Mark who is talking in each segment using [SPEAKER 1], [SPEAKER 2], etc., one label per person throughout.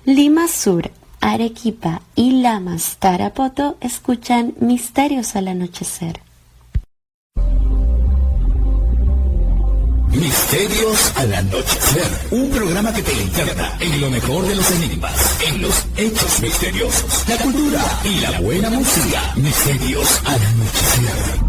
[SPEAKER 1] Lima Sur, Arequipa y Lamas, Tarapoto escuchan Misterios al Anochecer.
[SPEAKER 2] Misterios al Anochecer, un programa que te interna en lo mejor de los enigmas, en los hechos misteriosos, la cultura y la buena música. Misterios al Anochecer.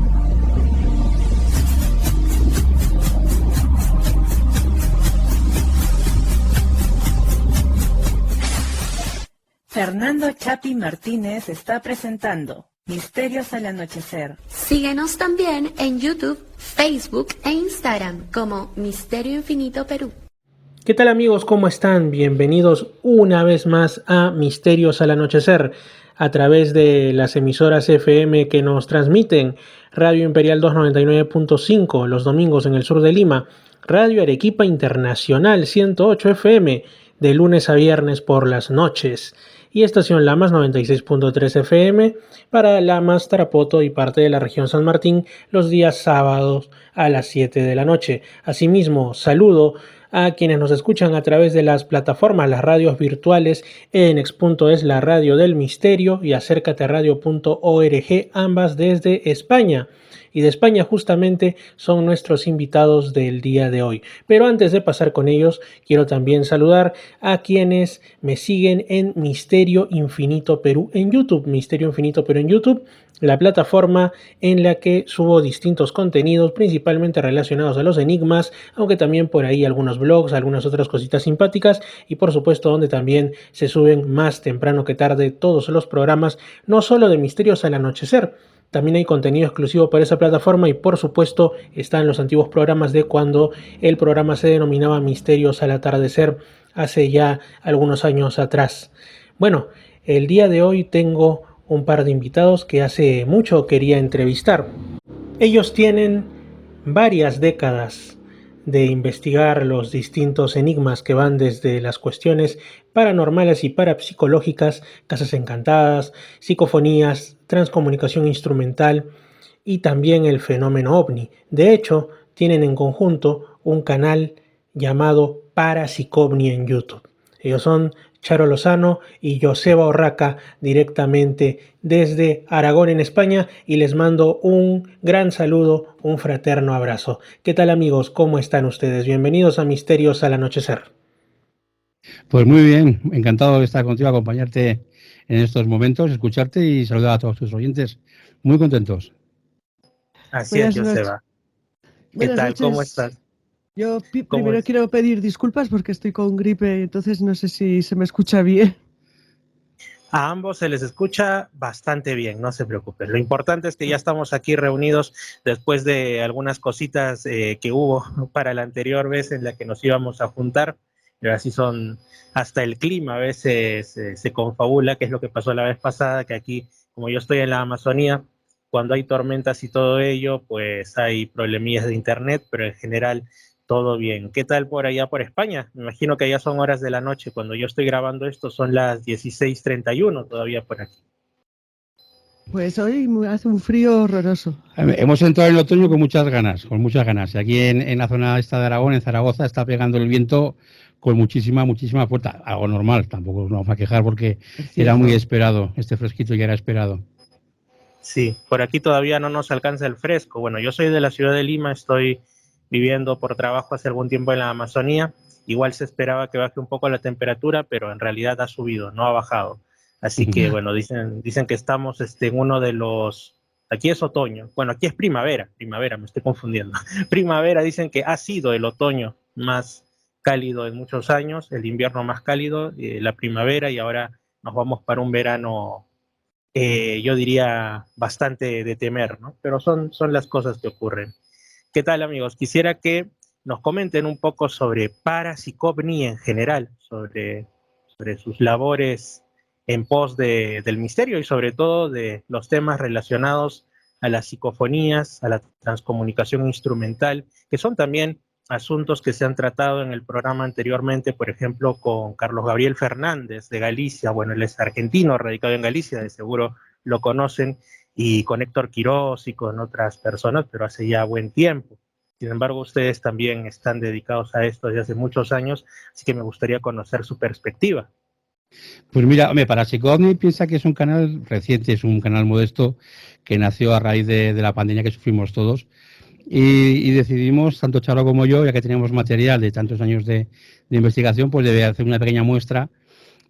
[SPEAKER 3] Fernando Chapi Martínez está presentando Misterios al Anochecer.
[SPEAKER 1] Síguenos también en YouTube, Facebook e Instagram como Misterio Infinito Perú.
[SPEAKER 4] ¿Qué tal amigos? ¿Cómo están? Bienvenidos una vez más a Misterios al Anochecer a través de las emisoras FM que nos transmiten Radio Imperial 299.5 los domingos en el sur de Lima, Radio Arequipa Internacional 108 FM de lunes a viernes por las noches y Estación Lamas 96.3 FM para Lamas, Tarapoto y parte de la región San Martín los días sábados a las 7 de la noche. Asimismo, saludo a quienes nos escuchan a través de las plataformas, las radios virtuales ENEX.es, la radio del misterio, y acércateradio.org, ambas desde España. Y de España justamente son nuestros invitados del día de hoy. Pero antes de pasar con ellos, quiero también saludar a quienes me siguen en Misterio Infinito Perú en YouTube. Misterio Infinito Perú en YouTube, la plataforma en la que subo distintos contenidos, principalmente relacionados a los enigmas, aunque también por ahí algunos blogs, algunas otras cositas simpáticas, y por supuesto donde también se suben más temprano que tarde todos los programas, no solo de Misterios al Anochecer. También hay contenido exclusivo para esa plataforma y por supuesto están los antiguos programas de cuando el programa se denominaba Misterios al Atardecer hace ya algunos años atrás. Bueno, el día de hoy tengo un par de invitados que hace mucho quería entrevistar. Ellos tienen varias décadas de investigar los distintos enigmas que van desde las cuestiones paranormales y parapsicológicas, casas encantadas, psicofonías, transcomunicación instrumental y también el fenómeno ovni. De hecho, tienen en conjunto un canal llamado Parapsicovni en YouTube. Ellos son Charo Lozano y Joseba Orraca, directamente desde Aragón en España, y les mando un gran saludo, un fraterno abrazo. ¿Qué tal amigos? ¿Cómo están ustedes? Bienvenidos a Misterios al Anochecer.
[SPEAKER 5] Pues muy bien, encantado de estar contigo, acompañarte en estos momentos, escucharte y saludar a todos tus oyentes. Muy contentos.
[SPEAKER 6] Así es, Joseba. ¿Qué tal?
[SPEAKER 7] Noches.
[SPEAKER 6] ¿Cómo estás?
[SPEAKER 7] Yo primero quiero pedir disculpas porque estoy con gripe, entonces no sé si se me escucha bien.
[SPEAKER 6] A ambos se les escucha bastante bien, no se preocupen. Lo importante es que ya estamos aquí reunidos después de algunas cositas que hubo para la anterior vez en la que nos íbamos a juntar. Pero así son, hasta el clima a veces se confabula, que es lo que pasó la vez pasada, que aquí, como yo estoy en la Amazonía, cuando hay tormentas y todo ello, pues hay problemillas de internet, pero en general todo bien. ¿Qué tal por allá por España? Me imagino que ya son horas de la noche. Cuando yo estoy grabando esto son las 16:31 todavía por aquí.
[SPEAKER 7] Pues hoy hace un frío horroroso.
[SPEAKER 5] Hemos entrado en el otoño con muchas ganas, con muchas ganas. Aquí en la zona esta de Aragón, en Zaragoza, está pegando el viento con muchísima fuerza. Algo normal, tampoco nos vamos a quejar porque era muy esperado, este fresquito ya era esperado.
[SPEAKER 6] Sí, por aquí todavía no nos alcanza el fresco. Bueno, yo soy de la ciudad de Lima, estoy viviendo por trabajo hace algún tiempo en la Amazonía. Igual se esperaba que baje un poco la temperatura, pero en realidad ha subido, no ha bajado. Así que, bueno, dicen que estamos en uno de los... Aquí es otoño. Bueno, aquí es primavera, me estoy confundiendo. Primavera, dicen que ha sido el otoño más cálido en muchos años, el invierno más cálido, la primavera, y ahora nos vamos para un verano, yo diría, bastante de temer, ¿no? Pero son las cosas que ocurren. ¿Qué tal, amigos? Quisiera que nos comenten un poco sobre Parapsicovni en general, sobre sus labores en pos del misterio y sobre todo de los temas relacionados a las psicofonías, a la transcomunicación instrumental, que son también asuntos que se han tratado en el programa anteriormente, por ejemplo, con Carlos Gabriel Fernández de Galicia. Bueno, él es argentino, radicado en Galicia, de seguro lo conocen, y con Héctor Quirós y con otras personas, pero hace ya buen tiempo. Sin embargo, ustedes también están dedicados a esto desde hace muchos años, así que me gustaría conocer su perspectiva.
[SPEAKER 5] Pues mira, hombre, para Psicoovni piensa que es un canal reciente, es un canal modesto que nació a raíz de la pandemia que sufrimos todos. Y decidimos, tanto Charo como yo, ya que teníamos material de tantos años de investigación, pues de hacer una pequeña muestra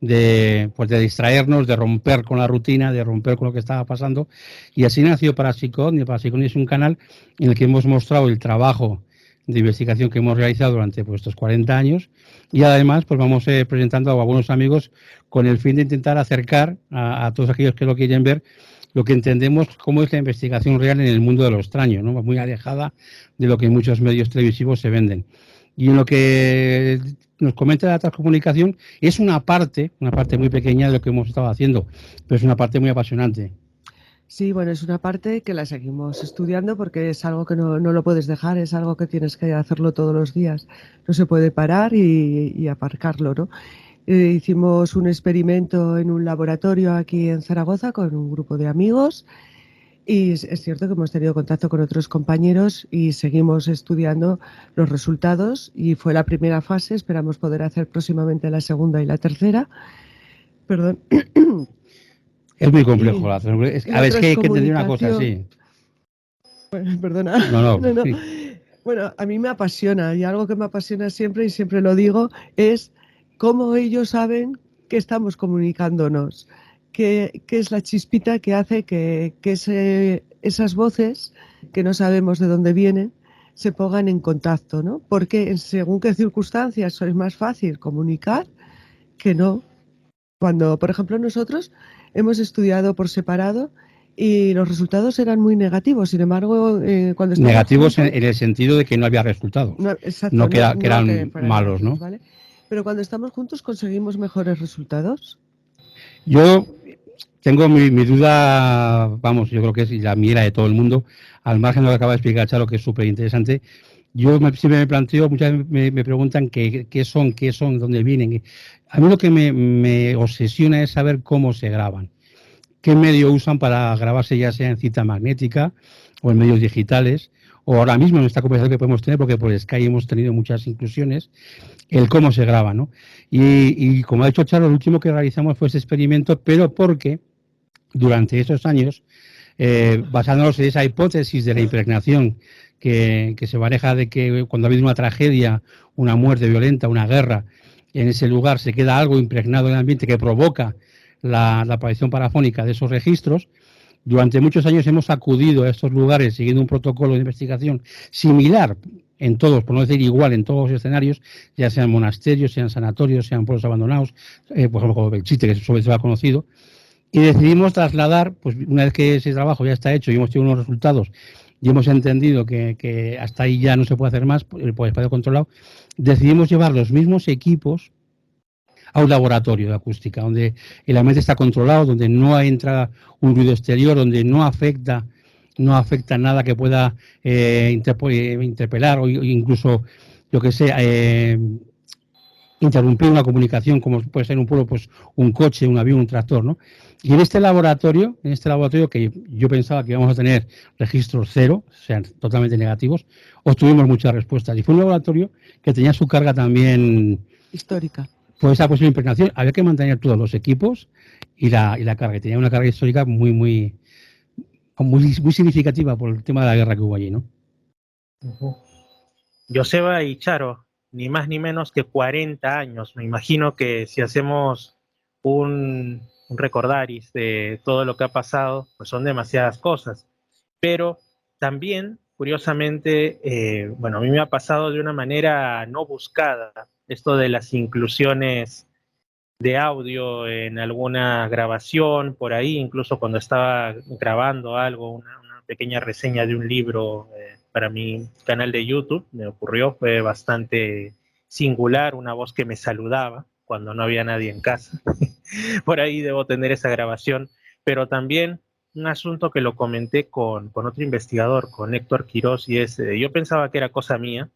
[SPEAKER 5] pues de distraernos, de romper con la rutina, de romper con lo que estaba pasando. Y así nació Parapsicón. Y Parapsicón es un canal en el que hemos mostrado el trabajo de investigación que hemos realizado durante pues, estos 40 años. Y además, pues vamos presentando a algunos amigos con el fin de intentar acercar a todos aquellos que lo quieren ver lo que entendemos como es la investigación real en el mundo de lo extraño, ¿no? Muy alejada de lo que en muchos medios televisivos se venden. Y en lo que nos comenta la transcomunicación es una parte muy pequeña de lo que hemos estado haciendo, pero es una parte muy apasionante.
[SPEAKER 7] Sí, bueno, es una parte que la seguimos estudiando porque es algo que no lo puedes dejar, es algo que tienes que hacerlo todos los días. No se puede parar y aparcarlo, ¿no? Hicimos un experimento en un laboratorio aquí en Zaragoza con un grupo de amigos y es cierto que hemos tenido contacto con otros compañeros y seguimos estudiando los resultados y fue la primera fase, esperamos poder hacer próximamente la segunda y la tercera. Perdón.
[SPEAKER 5] Es muy complejo. A ver, es que hay que entender una cosa, sí.
[SPEAKER 7] Bueno, perdona.
[SPEAKER 5] No.
[SPEAKER 7] Sí. Bueno, a mí me apasiona y algo que me apasiona siempre y siempre lo digo es cómo ellos saben que estamos comunicándonos, que es la chispita que hace que esas voces que no sabemos de dónde vienen se pongan en contacto, ¿no? Porque según qué circunstancias es más fácil comunicar que no. Cuando, por ejemplo, nosotros hemos estudiado por separado y los resultados eran muy negativos. Sin embargo, cuando
[SPEAKER 5] negativos
[SPEAKER 7] juntos,
[SPEAKER 5] en el sentido de que no había resultados. No que eran malos, ¿no?
[SPEAKER 7] ¿Vale? Pero cuando estamos juntos conseguimos mejores resultados.
[SPEAKER 5] Yo tengo mi duda, vamos, yo creo que es la mira de todo el mundo, al margen de lo que acaba de explicar Charo, que es súper interesante. Yo siempre me planteo, muchas veces me preguntan qué son, dónde vienen. A mí lo que me obsesiona es saber cómo se graban, qué medio usan para grabarse, ya sea en cinta magnética o en medios digitales, o ahora mismo en esta conversación que podemos tener, porque por Skype hemos tenido muchas inclusiones, el cómo se graba, ¿no? Y como ha dicho Charo, lo último que realizamos fue ese experimento, pero porque durante esos años, basándonos en esa hipótesis de la impregnación que se maneja de que cuando ha habido una tragedia, una muerte violenta, una guerra, en ese lugar se queda algo impregnado en el ambiente que provoca la aparición parafónica de esos registros. Durante muchos años hemos acudido a estos lugares siguiendo un protocolo de investigación similar en todos, por no decir igual, en todos los escenarios, ya sean monasterios, sean sanatorios, sean pueblos abandonados, por ejemplo, como Belchite, que sobre todo ha conocido, y decidimos trasladar, pues una vez que ese trabajo ya está hecho y hemos tenido unos resultados y hemos entendido que hasta ahí ya no se puede hacer más por espacio controlado, decidimos llevar los mismos equipos a un laboratorio de acústica, donde el ambiente está controlado, donde no entra un ruido exterior, donde no afecta nada que pueda interpelar o incluso, yo que sé, interrumpir una comunicación, como puede ser en un pueblo, pues un coche, un avión, un tractor, ¿no? Y en este laboratorio que yo pensaba que íbamos a tener registros cero, o sea, totalmente negativos, obtuvimos muchas respuestas. Y fue un laboratorio que tenía su carga también
[SPEAKER 7] histórica.
[SPEAKER 5] Pues esa posible impregnación, había que mantener todos los equipos y la carga. Y tenía una carga histórica muy significativa por el tema de la guerra que hubo allí, ¿no?
[SPEAKER 6] Joseba y Charo, ni más ni menos que 40 años. Me imagino que si hacemos un recordaris de todo lo que ha pasado, pues son demasiadas cosas. Pero también, curiosamente, bueno, a mí me ha pasado de una manera no buscada esto de las inclusiones de audio en alguna grabación, por ahí, incluso cuando estaba grabando algo, una pequeña reseña de un libro para mi canal de YouTube, me ocurrió, fue bastante singular, una voz que me saludaba cuando no había nadie en casa. Por ahí debo tener esa grabación, pero también un asunto que lo comenté con otro investigador, con Héctor Quirós, y es, yo pensaba que era cosa mía,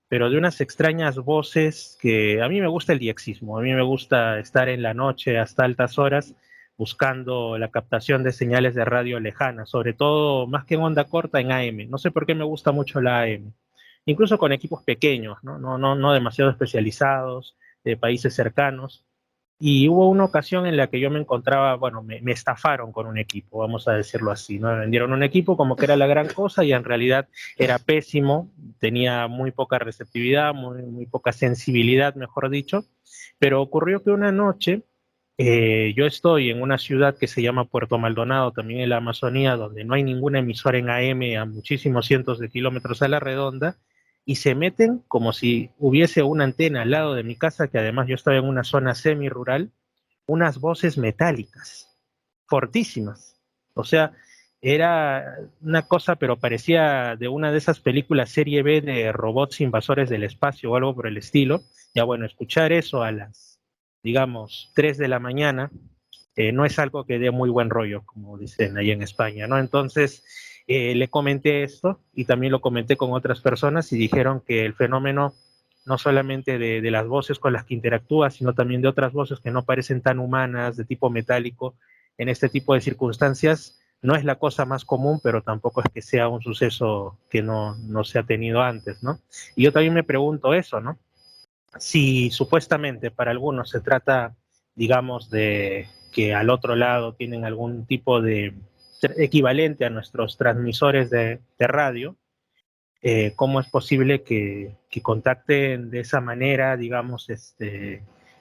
[SPEAKER 6] pero de unas extrañas voces que a mí me gusta el diexismo, a mí me gusta estar en la noche hasta altas horas buscando la captación de señales de radio lejanas, sobre todo más que en onda corta en AM. No sé por qué me gusta mucho la AM, incluso con equipos pequeños, no demasiado especializados, de países cercanos. Y hubo una ocasión en la que yo me encontraba, bueno, me estafaron con un equipo, vamos a decirlo así, ¿no? Me vendieron un equipo como que era la gran cosa y en realidad era pésimo, tenía muy poca receptividad, muy poca sensibilidad, mejor dicho. Pero ocurrió que una noche yo estoy en una ciudad que se llama Puerto Maldonado, también en la Amazonía, donde no hay ninguna emisora en AM a muchísimos cientos de kilómetros a la redonda, y se meten como si hubiese una antena al lado de mi casa, que además yo estaba en una zona semi-rural, unas voces metálicas, fortísimas. O sea, era una cosa, pero parecía de una de esas películas serie B de robots invasores del espacio o algo por el estilo. Ya bueno, escuchar eso a las, digamos, 3 de la mañana, no es algo que dé muy buen rollo, como dicen ahí en España, ¿no? Entonces, le comenté esto y también lo comenté con otras personas y dijeron que el fenómeno no solamente de las voces con las que interactúa, sino también de otras voces que no parecen tan humanas, de tipo metálico, en este tipo de circunstancias, no es la cosa más común, pero tampoco es que sea un suceso que no se ha tenido antes, ¿no? Y yo también me pregunto eso, ¿no? Si supuestamente para algunos se trata, digamos, de que al otro lado tienen algún tipo de equivalente a nuestros transmisores de radio, ¿cómo es posible que contacten de esa manera, digamos,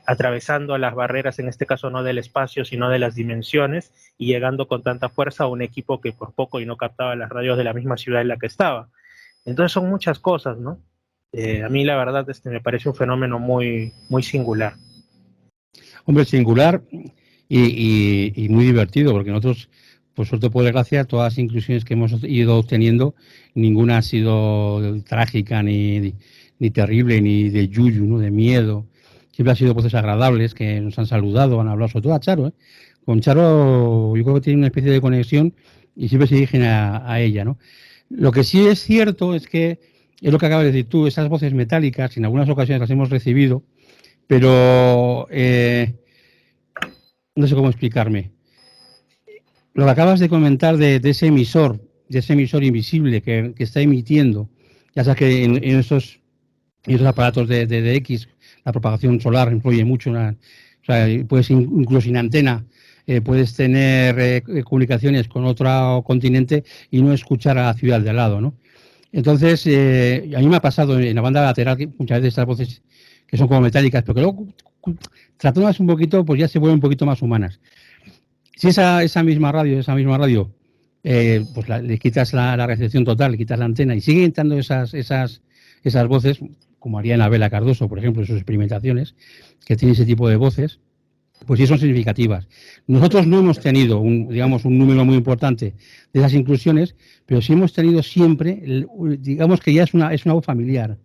[SPEAKER 6] atravesando las barreras, en este caso no del espacio, sino de las dimensiones, y llegando con tanta fuerza a un equipo que por poco y no captaba las radios de la misma ciudad en la que estaba? Entonces son muchas cosas, ¿no? A mí la verdad me parece un fenómeno muy singular.
[SPEAKER 5] Hombre, singular y muy divertido, porque nosotros, por suerte, por desgracia, todas las inclusiones que hemos ido obteniendo, ninguna ha sido trágica, ni terrible, ni de yuyu, ¿no? De miedo. Siempre han sido voces agradables que nos han saludado, han hablado, sobre todo a Charo, ¿eh? Con Charo yo creo que tiene una especie de conexión y siempre se dirigen a ella, ¿no? Lo que sí es cierto es que, es lo que acabas de decir tú, esas voces metálicas, en algunas ocasiones las hemos recibido, pero no sé cómo explicarme. Lo que acabas de comentar de ese emisor invisible que está emitiendo, ya sabes que en esos aparatos de X, la propagación solar influye mucho, o sea, puedes incluso sin antena, puedes tener comunicaciones con otro continente y no escuchar a la ciudad de al lado, ¿no? Entonces, a mí me ha pasado en la banda lateral que muchas veces estas voces que son como metálicas, pero que luego, tratándolas un poquito, pues ya se vuelven un poquito más humanas. Si esa misma radio, pues le quitas la recepción total, le quitas la antena y sigue entrando esas voces, como haría Anabela Cardoso, por ejemplo, en sus experimentaciones, que tiene ese tipo de voces, pues sí son significativas. Nosotros no hemos tenido un número muy importante de esas inclusiones, pero sí hemos tenido siempre, digamos que ya es una voz familiar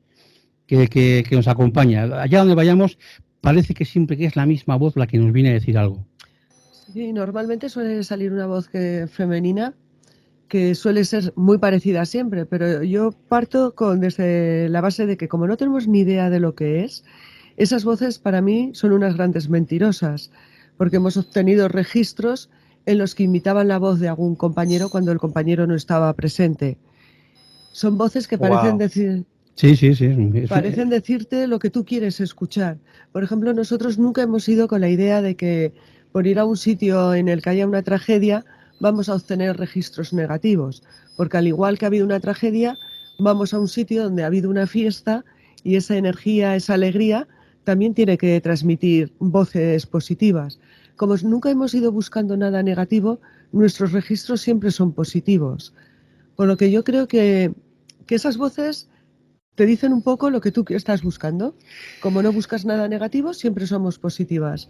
[SPEAKER 5] que nos acompaña. Allá donde vayamos, parece que siempre que es la misma voz la que nos viene a decir algo.
[SPEAKER 7] Sí, normalmente suele salir una voz femenina que suele ser muy parecida siempre, pero yo parto desde la base de que como no tenemos ni idea de lo que es, esas voces para mí son unas grandes mentirosas, porque hemos obtenido registros en los que imitaban la voz de algún compañero cuando el compañero no estaba presente. Son voces que parecen decir...
[SPEAKER 5] Sí.
[SPEAKER 7] Parecen decirte lo que tú quieres escuchar. Por ejemplo, nosotros nunca hemos ido con la idea de que por ir a un sitio en el que haya una tragedia vamos a obtener registros negativos, porque al igual que ha habido una tragedia, vamos a un sitio donde ha habido una fiesta y esa energía, esa alegría, también tiene que transmitir voces positivas. Como nunca hemos ido buscando nada negativo, nuestros registros siempre son positivos. Por lo que yo creo que esas voces te dicen un poco lo que tú estás buscando. Como no buscas nada negativo, siempre somos positivas.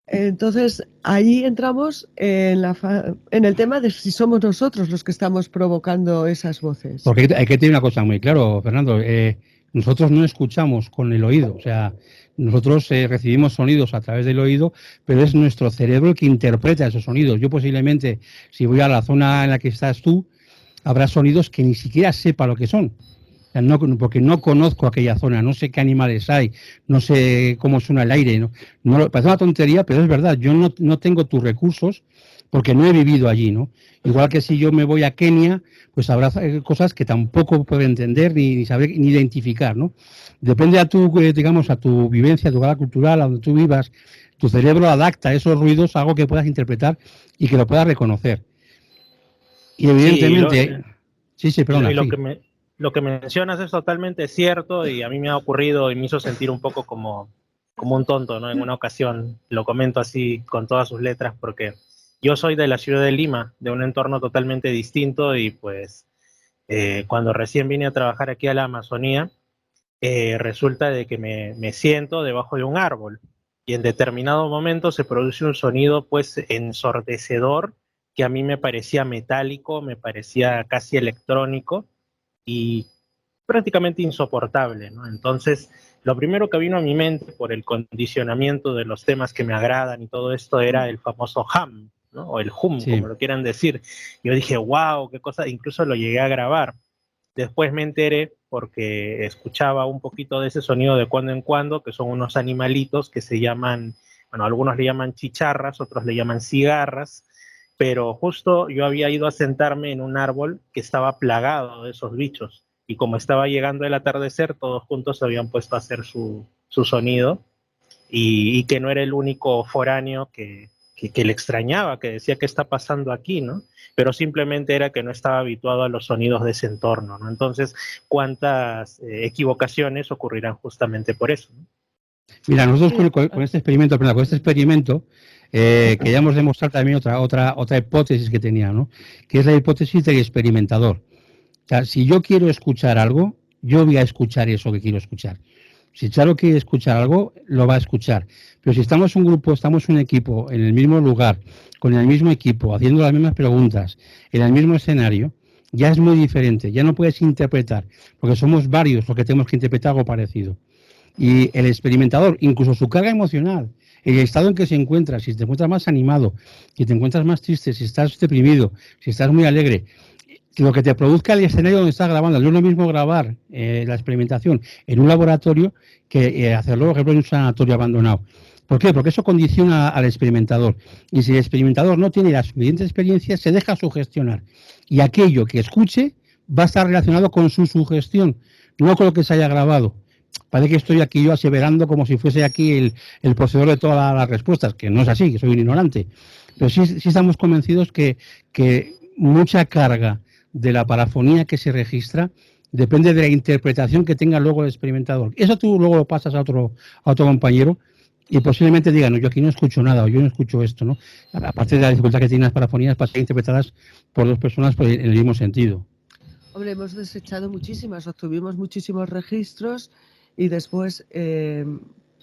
[SPEAKER 7] Entonces, ahí entramos en el tema de si somos nosotros los que estamos provocando esas voces.
[SPEAKER 5] Porque hay que tener una cosa muy claro, Fernando. Nosotros no escuchamos con el oído, o sea, nosotros recibimos sonidos a través del oído, pero es nuestro cerebro el que interpreta esos sonidos. Yo posiblemente, si voy a la zona en la que estás tú, habrá sonidos que ni siquiera sepa lo que son. O sea, porque no conozco aquella zona, no sé qué animales hay, no sé cómo suena el aire. No, parece una tontería, pero es verdad, yo no tengo tus recursos porque no he vivido allí, ¿no? Igual que si yo me voy a Kenia, pues habrá cosas que tampoco puedo entender ni saber ni identificar, ¿no? Depende a tu vivencia, a tu grado cultural, a donde tú vivas, tu cerebro adapta esos ruidos a algo que puedas interpretar y que lo puedas reconocer. Y evidentemente... Sí, perdona.
[SPEAKER 6] Y lo que mencionas es totalmente cierto, y a mí me ha ocurrido y me hizo sentir un poco como un tonto, ¿no? En una ocasión, lo comento así con todas sus letras, porque yo soy de la ciudad de Lima, de un entorno totalmente distinto, y pues cuando recién vine a trabajar aquí a la Amazonía, resulta de que me siento debajo de un árbol, y en determinado momento se produce un sonido pues ensordecedor, que a mí me parecía metálico, me parecía casi electrónico y prácticamente insoportable, ¿no? Entonces, lo primero que vino a mi mente por el condicionamiento de los temas que me agradan y todo esto era el famoso hum, ¿no? O el hum,
[SPEAKER 5] Sí.
[SPEAKER 6] como lo quieran decir. Yo dije, wow, qué cosa, incluso lo llegué a grabar. Después me enteré, porque escuchaba un poquito de ese sonido de cuando en cuando, que son unos animalitos que se llaman, bueno, algunos le llaman chicharras, otros le llaman cigarras, pero justo yo había ido a sentarme en un árbol que estaba plagado de esos bichos, y como estaba llegando el atardecer, todos juntos se habían puesto a hacer su sonido, y que no era el único foráneo que le extrañaba, que decía, ¿qué está pasando aquí, no? Pero simplemente era que no estaba habituado a los sonidos de ese entorno, ¿no? Entonces, ¿cuántas equivocaciones ocurrirán justamente por eso, ¿no?
[SPEAKER 5] Mira, nosotros con este experimento queríamos demostrar también otra hipótesis que tenía, ¿no? Que es la hipótesis del experimentador. O sea, si yo quiero escuchar algo, yo voy a escuchar eso que quiero escuchar. Si Charo quiere escuchar algo, lo va a escuchar. Pero si estamos un grupo, estamos un equipo, en el mismo lugar, con el mismo equipo, haciendo las mismas preguntas, en el mismo escenario, ya es muy diferente. Ya no puedes interpretar, porque somos varios los que tenemos que interpretar algo parecido. Y el experimentador, incluso su carga emocional, el estado en que se encuentra, si te encuentras más animado, si te encuentras más triste, si estás deprimido, si estás muy alegre, lo que te produzca el escenario donde estás grabando. No es lo mismo grabar la experimentación en un laboratorio que hacerlo, por ejemplo, en un sanatorio abandonado. ¿Por qué? Porque eso condiciona al experimentador. Y si el experimentador no tiene la suficiente experiencia, se deja sugestionar. Y aquello que escuche va a estar relacionado con su sugestión, no con lo que se haya grabado. Parece que estoy aquí yo aseverando como si fuese aquí el poseedor de todas las respuestas, que no es así, que soy un ignorante. Pero sí estamos convencidos que mucha carga de la parafonía que se registra depende de la interpretación que tenga luego el experimentador. Eso tú luego lo pasas a otro compañero y posiblemente diga, no, yo aquí no escucho nada, o yo no escucho esto, ¿no? Aparte de la dificultad que tienen las parafonías para ser interpretadas por dos personas en el mismo sentido.
[SPEAKER 7] Hombre, hemos desechado muchísimas, obtuvimos muchísimos registros y después,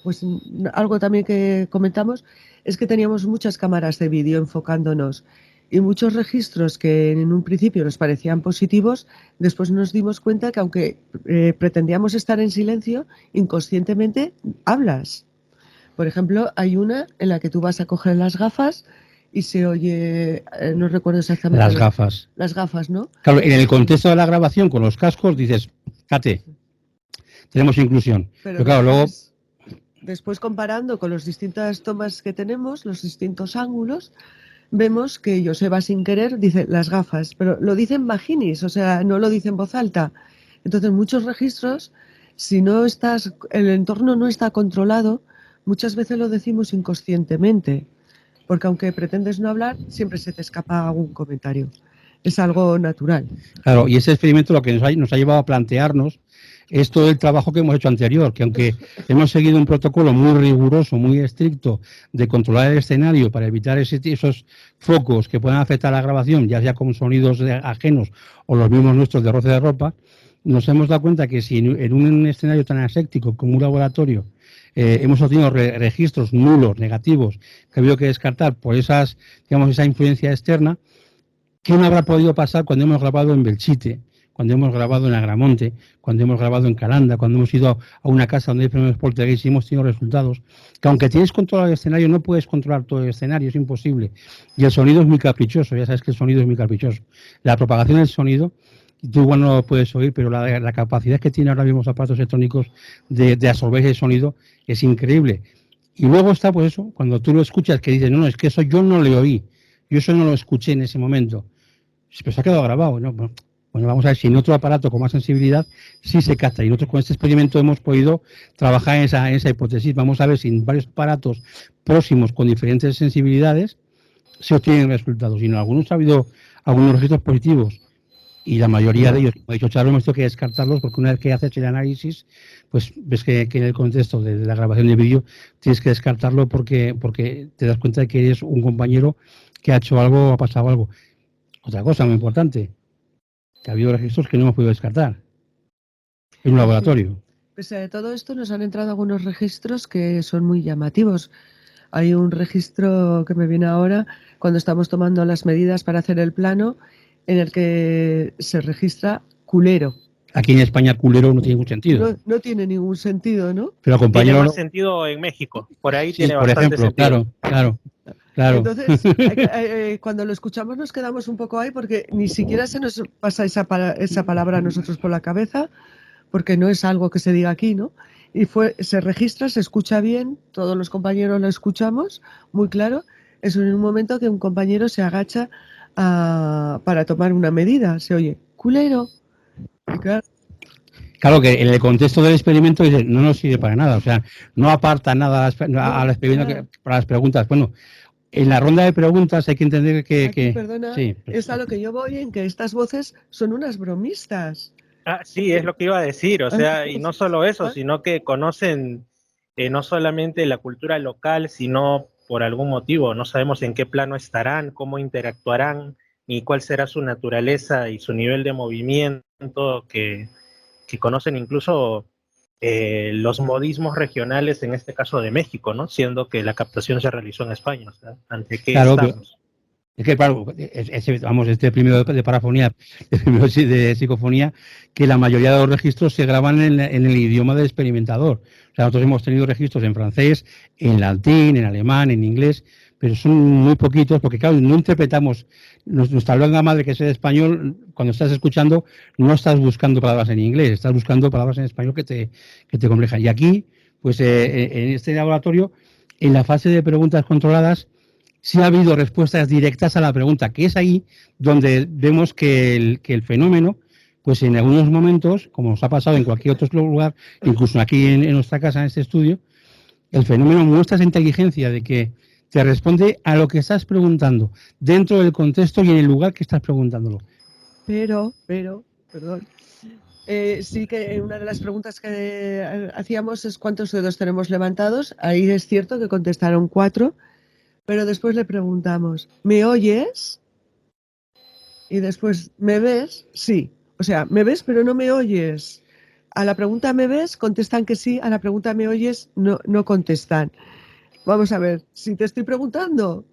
[SPEAKER 7] pues algo también que comentamos es que teníamos muchas cámaras de vídeo enfocándonos y muchos registros que en un principio nos parecían positivos, después nos dimos cuenta que aunque pretendíamos estar en silencio, inconscientemente hablas. Por ejemplo, hay una en la que tú vas a coger las gafas y se oye, no recuerdo exactamente.
[SPEAKER 5] Las gafas.
[SPEAKER 7] Las gafas, ¿no?
[SPEAKER 5] Claro, en el contexto de la grabación con los cascos dices, Cate, tenemos inclusión. Pero claro, luego...
[SPEAKER 7] Después comparando con las distintas tomas que tenemos, los distintos ángulos, vemos que Joseba sin querer dice las gafas, pero lo dicen bajinis, o sea, no lo dice en voz alta. Entonces, muchos registros, si no estás, el entorno no está controlado, muchas veces lo decimos inconscientemente, porque aunque pretendes no hablar, siempre se te escapa algún comentario. Es algo natural.
[SPEAKER 5] Claro, y ese experimento lo que nos ha llevado a plantearnos es todo el trabajo que hemos hecho anterior, que aunque hemos seguido un protocolo muy riguroso, muy estricto de controlar el escenario para evitar esos focos que puedan afectar a la grabación, ya sea con sonidos ajenos o los mismos nuestros de roce de ropa, nos hemos dado cuenta que si en un escenario tan aséptico como un laboratorio hemos obtenido registros nulos, negativos, que ha habido que descartar por esa influencia externa, ¿qué no habrá podido pasar cuando hemos grabado en Belchite, cuando hemos grabado en Agramonte, cuando hemos grabado en Calanda, cuando hemos ido a una casa donde hay fenómenos poltergeist y hemos tenido resultados? Que aunque tienes controlado el escenario, no puedes controlar todo el escenario, es imposible. Y el sonido es muy caprichoso, ya sabes que el sonido es muy caprichoso. La propagación del sonido, tú igual no lo puedes oír, pero la capacidad que tienen ahora mismo los aparatos electrónicos de absorber ese sonido es increíble. Y luego está, pues eso, cuando tú lo escuchas, que dices, no, es que eso yo no le oí, yo eso no lo escuché en ese momento. Pero se ha quedado grabado, ¿no? Bueno, Bueno, vamos a ver si en otro aparato con más sensibilidad sí se capta. Y nosotros con este experimento hemos podido trabajar en esa hipótesis. Vamos a ver si en varios aparatos próximos con diferentes sensibilidades se obtienen resultados. Y en algunos ha habido algunos registros positivos. Y la mayoría de ellos, como ha dicho Charo, hemos tenido que descartarlos porque una vez que haces el análisis, pues ves que en el contexto de la grabación de vídeo tienes que descartarlo porque te das cuenta de que eres un compañero que ha hecho algo o ha pasado algo. Otra cosa muy importante, que ha habido registros que no hemos podido descartar en un laboratorio.
[SPEAKER 7] Pese a todo esto, nos han entrado algunos registros que son muy llamativos. Hay un registro que me viene ahora cuando estamos tomando las medidas para hacer el plano, en el que se registra culero.
[SPEAKER 5] Aquí en España culero no tiene ningún sentido.
[SPEAKER 7] No tiene ningún sentido, ¿no?
[SPEAKER 5] Pero compañero,
[SPEAKER 6] tiene más sentido en México. Por ahí
[SPEAKER 5] sí,
[SPEAKER 6] tiene
[SPEAKER 5] por
[SPEAKER 6] bastante
[SPEAKER 5] ejemplo,
[SPEAKER 6] sentido.
[SPEAKER 5] Claro.
[SPEAKER 7] Entonces, cuando lo escuchamos nos quedamos un poco ahí porque ni siquiera se nos pasa esa palabra a nosotros por la cabeza, porque no es algo que se diga aquí, ¿no? Y se registra, se escucha bien, todos los compañeros lo escuchamos, muy claro. Es en un momento que un compañero se agacha para tomar una medida, se oye, culero. Y
[SPEAKER 5] claro que en el contexto del experimento dice, no nos sirve para nada, o sea, no aparta nada al experimento para las preguntas. Bueno, en la ronda de preguntas hay que entender que
[SPEAKER 7] perdona,
[SPEAKER 5] sí,
[SPEAKER 7] es a lo que yo voy, en que estas voces son unas bromistas.
[SPEAKER 6] Sí, es lo que iba a decir, o sea, y no solo eso, sino que conocen no solamente la cultura local, sino por algún motivo, no sabemos en qué plano estarán, cómo interactuarán, ni cuál será su naturaleza y su nivel de movimiento, que conocen incluso los modismos regionales, en este caso de México, ¿no? Siendo que la captación se realizó en España, o sea, ¿ante qué estamos?
[SPEAKER 5] Es que, claro, este primero de parafonía, el primero de psicofonía, que la mayoría de los registros se graban en el idioma del experimentador. O sea, nosotros hemos tenido registros en francés, en latín, en alemán, en inglés, pero son muy poquitos porque, claro, no interpretamos nuestra lengua madre, que es el español. Cuando estás escuchando, no estás buscando palabras en inglés, estás buscando palabras en español que te complejan. Y aquí, pues en este laboratorio, en la fase de preguntas controladas, sí ha habido respuestas directas a la pregunta, que es ahí donde vemos que el fenómeno, pues en algunos momentos, como nos ha pasado en cualquier otro lugar, incluso aquí en nuestra casa, en este estudio, el fenómeno muestra esa inteligencia de que te responde a lo que estás preguntando, dentro del contexto y en el lugar que estás preguntándolo.
[SPEAKER 7] Pero, perdón, sí que una de las preguntas que hacíamos es ¿cuántos dedos tenemos levantados? Ahí es cierto que contestaron 4. Pero después le preguntamos, ¿me oyes? Y después, ¿me ves? Sí. O sea, ¿me ves pero no me oyes? A la pregunta ¿me ves? Contestan que sí, a la pregunta ¿me oyes? No contestan. Vamos a ver, si te estoy preguntando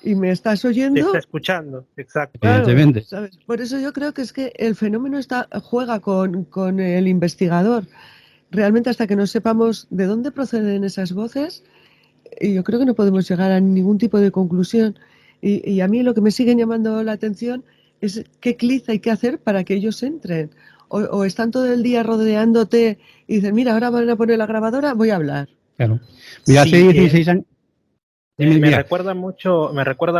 [SPEAKER 7] y me estás oyendo...
[SPEAKER 6] Te está escuchando, exacto.
[SPEAKER 5] Evidentemente.
[SPEAKER 7] Claro, ¿sabes? Por eso yo creo que es que el fenómeno juega con el investigador. Realmente hasta que no sepamos de dónde proceden esas voces... Y yo creo que no podemos llegar a ningún tipo de conclusión. Y a mí lo que me sigue llamando la atención es qué clic hay que hacer para que ellos entren. O están todo el día rodeándote y dicen, mira, ahora van a poner la grabadora, voy a hablar.
[SPEAKER 5] Claro. Mira,
[SPEAKER 6] Sí,
[SPEAKER 5] hace 16 años...
[SPEAKER 6] me recuerda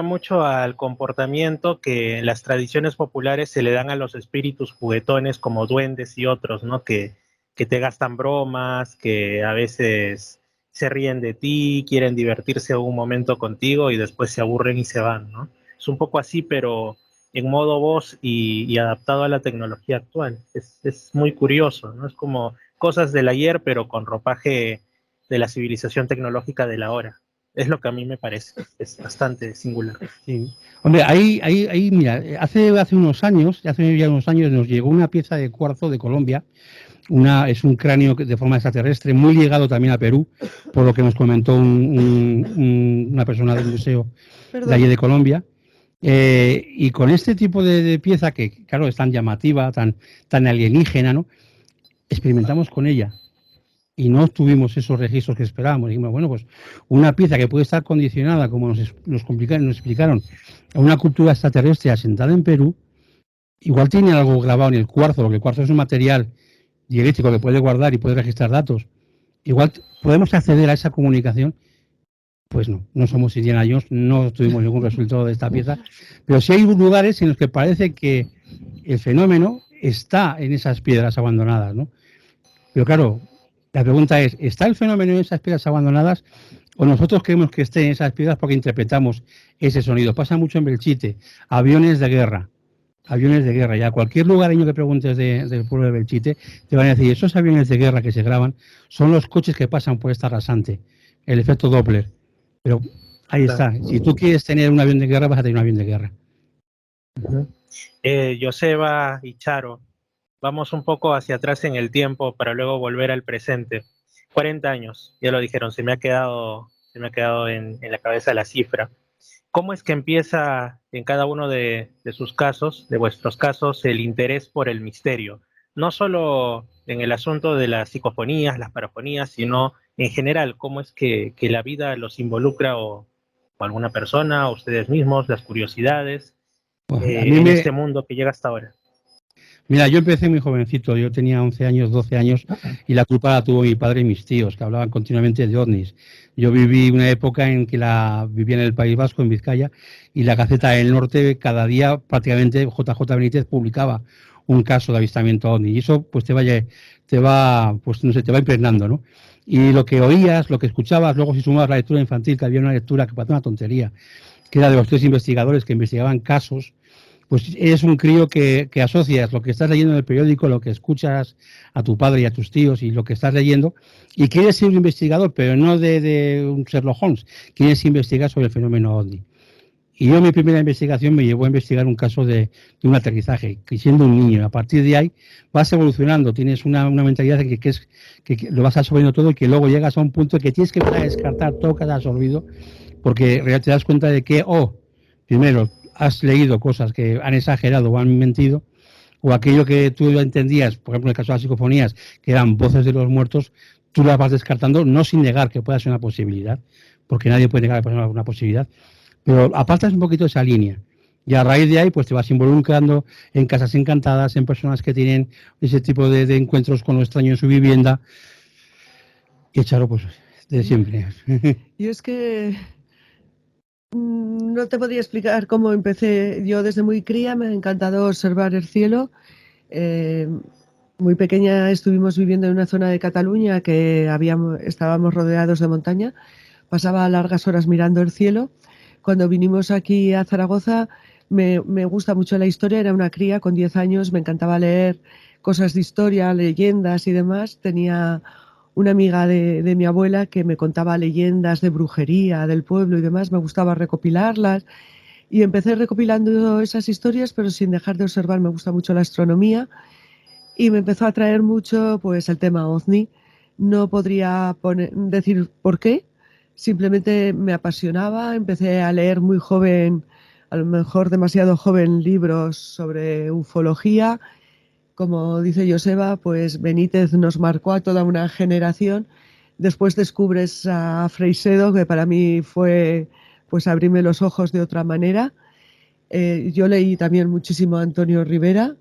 [SPEAKER 6] mucho al comportamiento que en las tradiciones populares se le dan a los espíritus juguetones como duendes y otros, ¿no? Que te gastan bromas, que a veces se ríen de ti, quieren divertirse un momento contigo y después se aburren y se van, ¿no? Es un poco así, pero en modo voz y adaptado a la tecnología actual. Es muy curioso, ¿no? Es como cosas del ayer, pero con ropaje de la civilización tecnológica de la hora. Es lo que a mí me parece. Es bastante singular.
[SPEAKER 5] Sí. Hombre, ahí mira, hace unos años, nos llegó una pieza de cuarzo de Colombia. Es un cráneo de forma extraterrestre, muy ligado también a Perú, por lo que nos comentó una persona del museo de allí de Colombia. Y con este tipo de pieza, que claro, es tan llamativa, tan alienígena, ¿no? Experimentamos con ella y no tuvimos esos registros que esperábamos. Dijimos, bueno, pues una pieza que puede estar condicionada, como nos explicaron, a una cultura extraterrestre asentada en Perú, igual tiene algo grabado en el cuarzo, porque el cuarzo es un material dialéctrico que puede guardar y puede registrar datos. Igual podemos acceder a esa comunicación. Pues no somos Indiana Jones, no tuvimos ningún resultado de esta pieza, pero sí hay lugares en los que parece que el fenómeno está en esas piedras abandonadas, ¿no? Pero claro, la pregunta es, ¿está el fenómeno en esas piedras abandonadas o nosotros creemos que esté en esas piedras porque interpretamos ese sonido? Pasa mucho en Belchite, aviones de guerra, y a cualquier lugareño que preguntes del pueblo de Belchite, te van a decir, esos aviones de guerra que se graban son los coches que pasan por esta rasante, el efecto Doppler. Pero ahí está, si tú quieres tener un avión de guerra, vas a tener un avión de guerra.
[SPEAKER 6] Joseba y Charo, vamos un poco hacia atrás en el tiempo para luego volver al presente. 40 años, ya lo dijeron, se me ha quedado en la cabeza la cifra. ¿Cómo es que empieza en cada uno de sus casos, de vuestros casos, el interés por el misterio? No solo en el asunto de las psicofonías, las parafonías, sino en general, ¿cómo es que la vida los involucra o alguna persona, o ustedes mismos, las curiosidades, en este mundo que llega hasta ahora?
[SPEAKER 5] Mira, yo empecé muy jovencito, yo tenía 11 años, 12 años, y la culpa la tuvo mi padre y mis tíos, que hablaban continuamente de ovnis. Yo viví una época en que vivía en el País Vasco, en Vizcaya, y la Gaceta del Norte, cada día prácticamente JJ Benítez publicaba un caso de avistamiento ovni, y eso pues te va impregnando, ¿no? Y lo que oías, lo que escuchabas, luego si sumabas la lectura infantil, que había una lectura que parecía una tontería, que era de los 3 investigadores que investigaban casos, pues eres un crío que asocias lo que estás leyendo en el periódico, lo que escuchas a tu padre y a tus tíos y lo que estás leyendo, y quieres ser un investigador, pero no de un Sherlock Holmes, quieres investigar sobre el fenómeno OVNI. Y yo mi primera investigación me llevó a investigar un caso de un aterrizaje, que siendo un niño, a partir de ahí vas evolucionando, tienes una mentalidad que lo vas absorbiendo todo y que luego llegas a un punto que tienes que empezar a descartar todo lo que has absorbido, porque te das cuenta de que, primero, has leído cosas que han exagerado o han mentido, o aquello que tú entendías, por ejemplo en el caso de las psicofonías, que eran voces de los muertos, tú las vas descartando, no sin negar que pueda ser una posibilidad, porque nadie puede negar que pueda ser una posibilidad, pero apartas un poquito esa línea. Y a raíz de ahí, pues te vas involucrando en casas encantadas, en personas que tienen ese tipo de encuentros con lo extraño en su vivienda. Y Charo, pues, de siempre.
[SPEAKER 7] Y es que no te podría explicar cómo empecé. Yo desde muy cría me ha encantado observar el cielo. Muy pequeña estuvimos viviendo en una zona de Cataluña que estábamos rodeados de montaña. Pasaba largas horas mirando el cielo. Cuando vinimos aquí a Zaragoza me gusta mucho la historia. Era una cría con 10 años, me encantaba leer cosas de historia, leyendas y demás. Tenía una amiga de mi abuela que me contaba leyendas de brujería del pueblo y demás, me gustaba recopilarlas y empecé recopilando esas historias, pero sin dejar de observar. Me gusta mucho la astronomía y me empezó a atraer mucho pues el tema OVNI. No podría decir por qué, simplemente me apasionaba. Empecé a leer muy joven, a lo mejor demasiado joven, libros sobre ufología. Como dice Joseba, pues Benítez nos marcó a toda una generación. Después descubres a Freixedo, que para mí fue pues abrirme los ojos de otra manera. Yo leí también muchísimo a Antonio Rivera,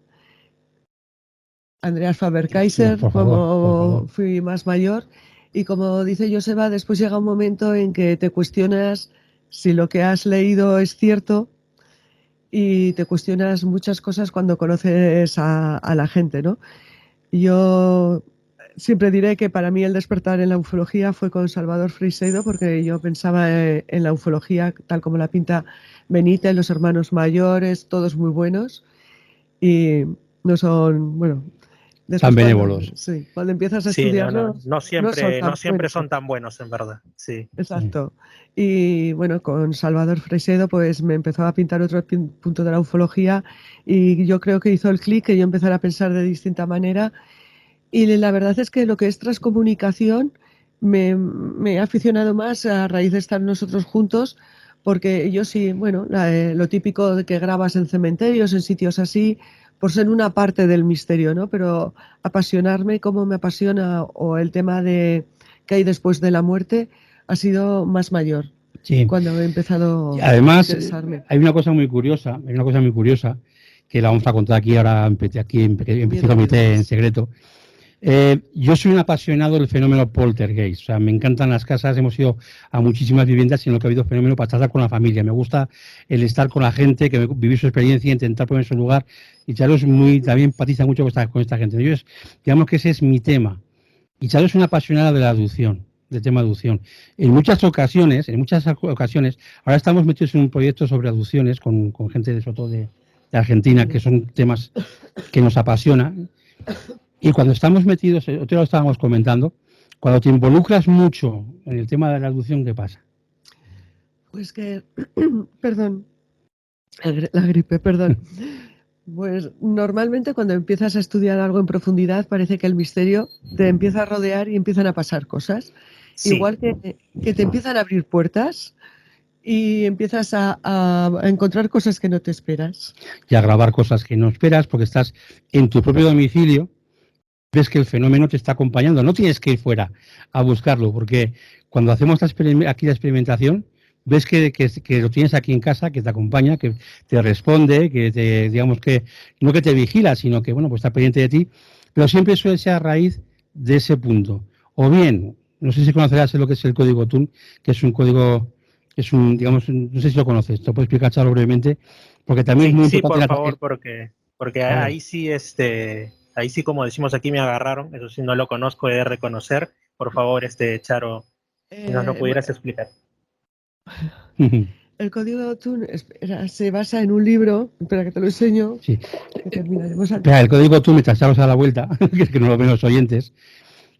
[SPEAKER 7] Andreas Faber-Kaiser, como fui más mayor. Y como dice Joseba, después llega un momento en que te cuestionas si lo que has leído es cierto, y te cuestionas muchas cosas cuando conoces a la gente, ¿no? Yo siempre diré que para mí el despertar en la ufología fue con Salvador Freixedo, porque yo pensaba en la ufología tal como la pinta Benítez, los hermanos mayores, todos muy buenos, y no son, bueno...
[SPEAKER 5] Tan benévolos.
[SPEAKER 7] Sí, cuando empiezas a estudiarlo...
[SPEAKER 6] No siempre son tan buenos, en verdad. Sí.
[SPEAKER 7] Exacto. Y bueno, con Salvador Freixedo pues me empezó a pintar otro punto de la ufología y yo creo que hizo el clic, que yo empezara a pensar de distinta manera. Y la verdad es que lo que es transcomunicación me he aficionado más a raíz de estar nosotros juntos, porque yo sí, bueno, lo típico de que grabas en cementerios, en sitios así, por ser una parte del misterio, ¿no? Pero apasionarme como me apasiona, o el tema de qué hay después de la muerte, ha sido más mayor. Sí. Cuando he empezado
[SPEAKER 5] además,
[SPEAKER 7] a interesarme.
[SPEAKER 5] Hay una cosa muy curiosa, que la vamos a contar aquí ahora en petit comité, en secreto. Yo soy un apasionado del fenómeno poltergeist, o sea, me encantan las casas, hemos ido a muchísimas viviendas en lo que ha habido fenómeno para estar con la familia, me gusta el estar con la gente, vivir su experiencia, intentar poner en su lugar, y Charo también empatiza mucho con esta gente. Digamos que ese es mi tema, y Charo es una apasionada de la adopción, del tema de adopción. En muchas ocasiones, ahora estamos metidos en un proyecto sobre adopciones con gente sobre todo de Argentina, que son temas que nos apasionan. Y cuando estamos metidos, otro día lo estábamos comentando, cuando te involucras mucho en el tema de la adopción, ¿qué pasa?
[SPEAKER 7] Pues que, perdón, la gripe, perdón. Pues normalmente cuando empiezas a estudiar algo en profundidad parece que el misterio te empieza a rodear y empiezan a pasar cosas. Sí. Igual que te empiezan a abrir puertas y empiezas a encontrar cosas que no te esperas.
[SPEAKER 5] Y a grabar cosas que no esperas porque estás en tu propio domicilio. Ves que el fenómeno te está acompañando, no tienes que ir fuera a buscarlo, porque cuando hacemos aquí la experimentación, ves que lo tienes aquí en casa, que te acompaña, que te responde, que te, digamos que no que te vigila, sino que bueno, pues está pendiente de ti, pero siempre suele ser a raíz de ese punto. O bien, no sé si conocerás lo que es el código TUN, que es un código, digamos, no sé si lo conoces, te lo puedo explicar, Charo, brevemente, porque también es muy importante.
[SPEAKER 6] Sí, por favor, porque ahí sí ahí sí, como decimos aquí, me agarraron. Eso sí, no lo conozco, he de reconocer. Por favor, Charo, si nos lo pudieras explicar.
[SPEAKER 7] El código TUN se basa en un libro, espera que te lo enseño.
[SPEAKER 5] Sí. El código TUN, mientras Charo se da la vuelta, que no lo ven los oyentes,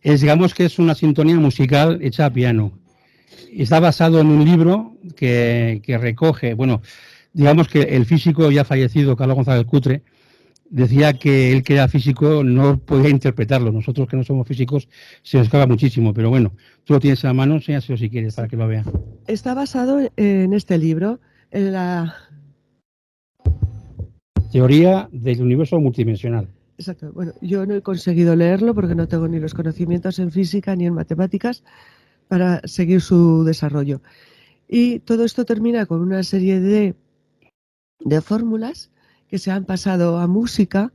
[SPEAKER 5] digamos que es una sintonía musical hecha a piano. Está basado en un libro que recoge, bueno, digamos que el físico ya fallecido, Carlos González Cutre, decía que él que era físico no podía interpretarlo. Nosotros que no somos físicos se nos escapa muchísimo, pero bueno, tú lo tienes en la mano, enséñaselo si quieres para que lo vea.
[SPEAKER 7] Está basado en este libro, en la
[SPEAKER 5] teoría del universo multidimensional.
[SPEAKER 7] Exacto. Bueno, yo no he conseguido leerlo porque no tengo ni los conocimientos en física ni en matemáticas para seguir su desarrollo. Y todo esto termina con una serie de fórmulas que se han pasado a música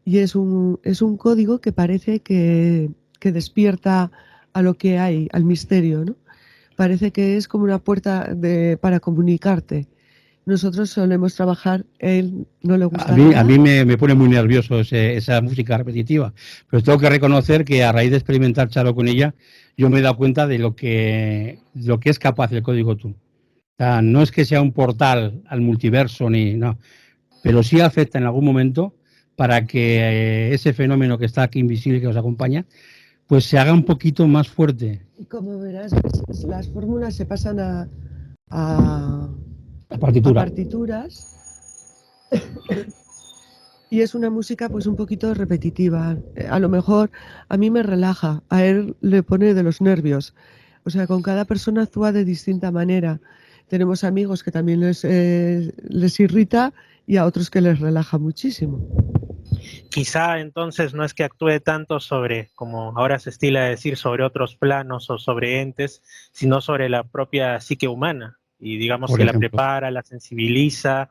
[SPEAKER 7] y es un código que parece que despierta a lo que hay, al misterio, ¿no? Parece que es como una puerta para comunicarte. Nosotros solemos trabajar, él no le gusta
[SPEAKER 5] a mí me pone muy nervioso esa música repetitiva, pero tengo que reconocer que a raíz de experimentar, Charo, con ella, yo me he dado cuenta de lo que es capaz el código TUN. O sea, no es que sea un portal al multiverso, no, pero sí afecta en algún momento para que ese fenómeno que está aquí invisible y que nos acompaña, pues se haga un poquito más fuerte.
[SPEAKER 7] Como verás, las fórmulas se pasan a partituras y es una música pues un poquito repetitiva. A lo mejor a mí me relaja, a él le pone de los nervios. O sea, con cada persona actúa de distinta manera. Tenemos amigos que también les irrita y a otros que les relaja muchísimo.
[SPEAKER 6] Quizá entonces no es que actúe tanto sobre, como ahora se estila decir, sobre otros planos o sobre entes, sino sobre la propia psique humana. Y digamos que la prepara, la sensibiliza,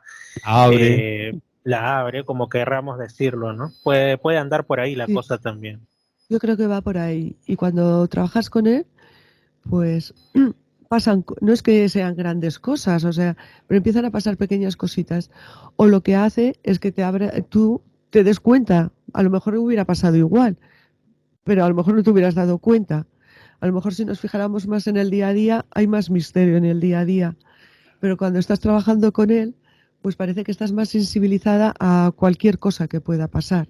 [SPEAKER 6] la abre, como querramos decirlo, ¿no? Puede andar por ahí la cosa también.
[SPEAKER 7] Yo creo que va por ahí. Y cuando trabajas con él, pues pasan, no es que sean grandes cosas, o sea, pero empiezan a pasar pequeñas cositas. O lo que hace es que tú te des cuenta, a lo mejor hubiera pasado igual, pero a lo mejor no te hubieras dado cuenta. A lo mejor si nos fijáramos más en el día a día, hay más misterio en el día a día. Pero cuando estás trabajando con él, pues parece que estás más sensibilizada a cualquier cosa que pueda pasar.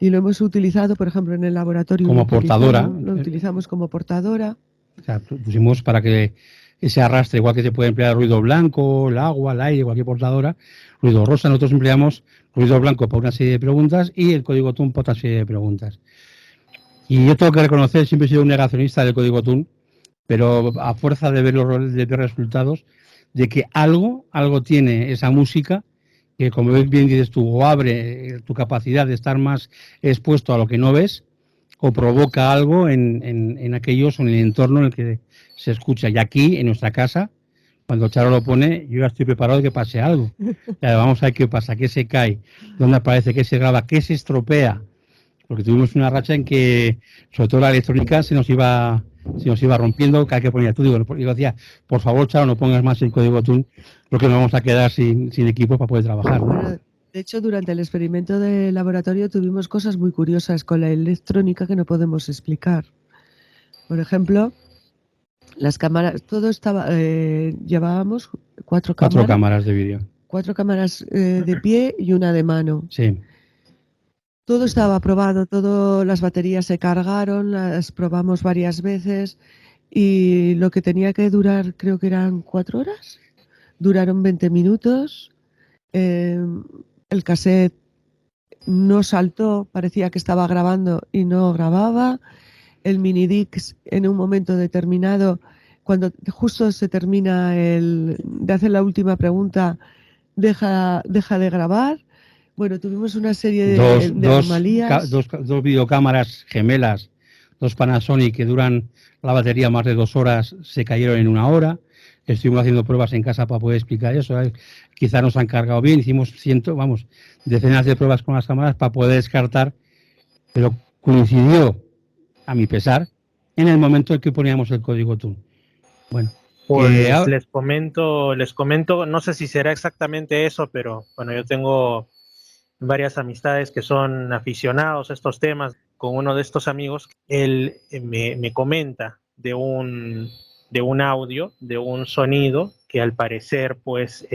[SPEAKER 7] Y lo hemos utilizado, por ejemplo, en el laboratorio.
[SPEAKER 5] Como portadora.
[SPEAKER 7] Lo utilizamos como portadora.
[SPEAKER 5] O sea, pusimos para que ese arrastre, igual que se puede emplear ruido blanco, el agua, el aire, cualquier portadora, ruido rosa, nosotros empleamos ruido blanco para una serie de preguntas y el código TUN para otra serie de preguntas. Y yo tengo que reconocer, siempre he sido un negacionista del código TUN, pero a fuerza de ver resultados, de que algo tiene esa música que, como bien dices tú, o abre tu capacidad de estar más expuesto a lo que no ves, o provoca algo en aquellos o en el entorno en el que se escucha. Y aquí, en nuestra casa, cuando Charo lo pone, yo ya estoy preparado de que pase algo. Vamos a ver qué pasa, qué se cae, dónde aparece, qué se graba, qué se estropea. porque tuvimos una racha en que, sobre todo la electrónica, se nos iba rompiendo, cada que ponía tú, digo, decía, por favor, Charo, no pongas más el código TUN, porque nos vamos a quedar sin equipo para poder trabajar, ¿no?
[SPEAKER 7] Bueno, de hecho, durante el experimento de laboratorio tuvimos cosas muy curiosas con la electrónica que no podemos explicar. Por ejemplo, las cámaras, todo estaba, llevábamos cuatro
[SPEAKER 5] cámaras de vídeo.
[SPEAKER 7] 4 cámaras de pie y una de mano.
[SPEAKER 5] Sí.
[SPEAKER 7] Todo estaba probado, todas las baterías se cargaron, las probamos varias veces y lo que tenía que durar, creo que eran 4 horas, duraron 20 minutos. El cassette no saltó, parecía que estaba grabando y no grababa. El minidix en un momento determinado, cuando justo se termina de hacer la última pregunta, deja de grabar. Bueno, tuvimos una serie de anomalías.
[SPEAKER 5] Dos videocámaras gemelas, 2 Panasonic que duran la batería más de 2 horas, se cayeron en 1 hora. Estuvimos haciendo pruebas en casa para poder explicar eso. Quizá nos han cargado bien, hicimos decenas de pruebas con las cámaras para poder descartar, pero coincidió, a mi pesar, en el momento en que poníamos el código TUN. Bueno,
[SPEAKER 6] pues les comento, no sé si será exactamente eso, pero bueno, yo tengo varias amistades que son aficionados a estos temas. Con uno de estos amigos, él me comenta de un audio, de un sonido que al parecer pues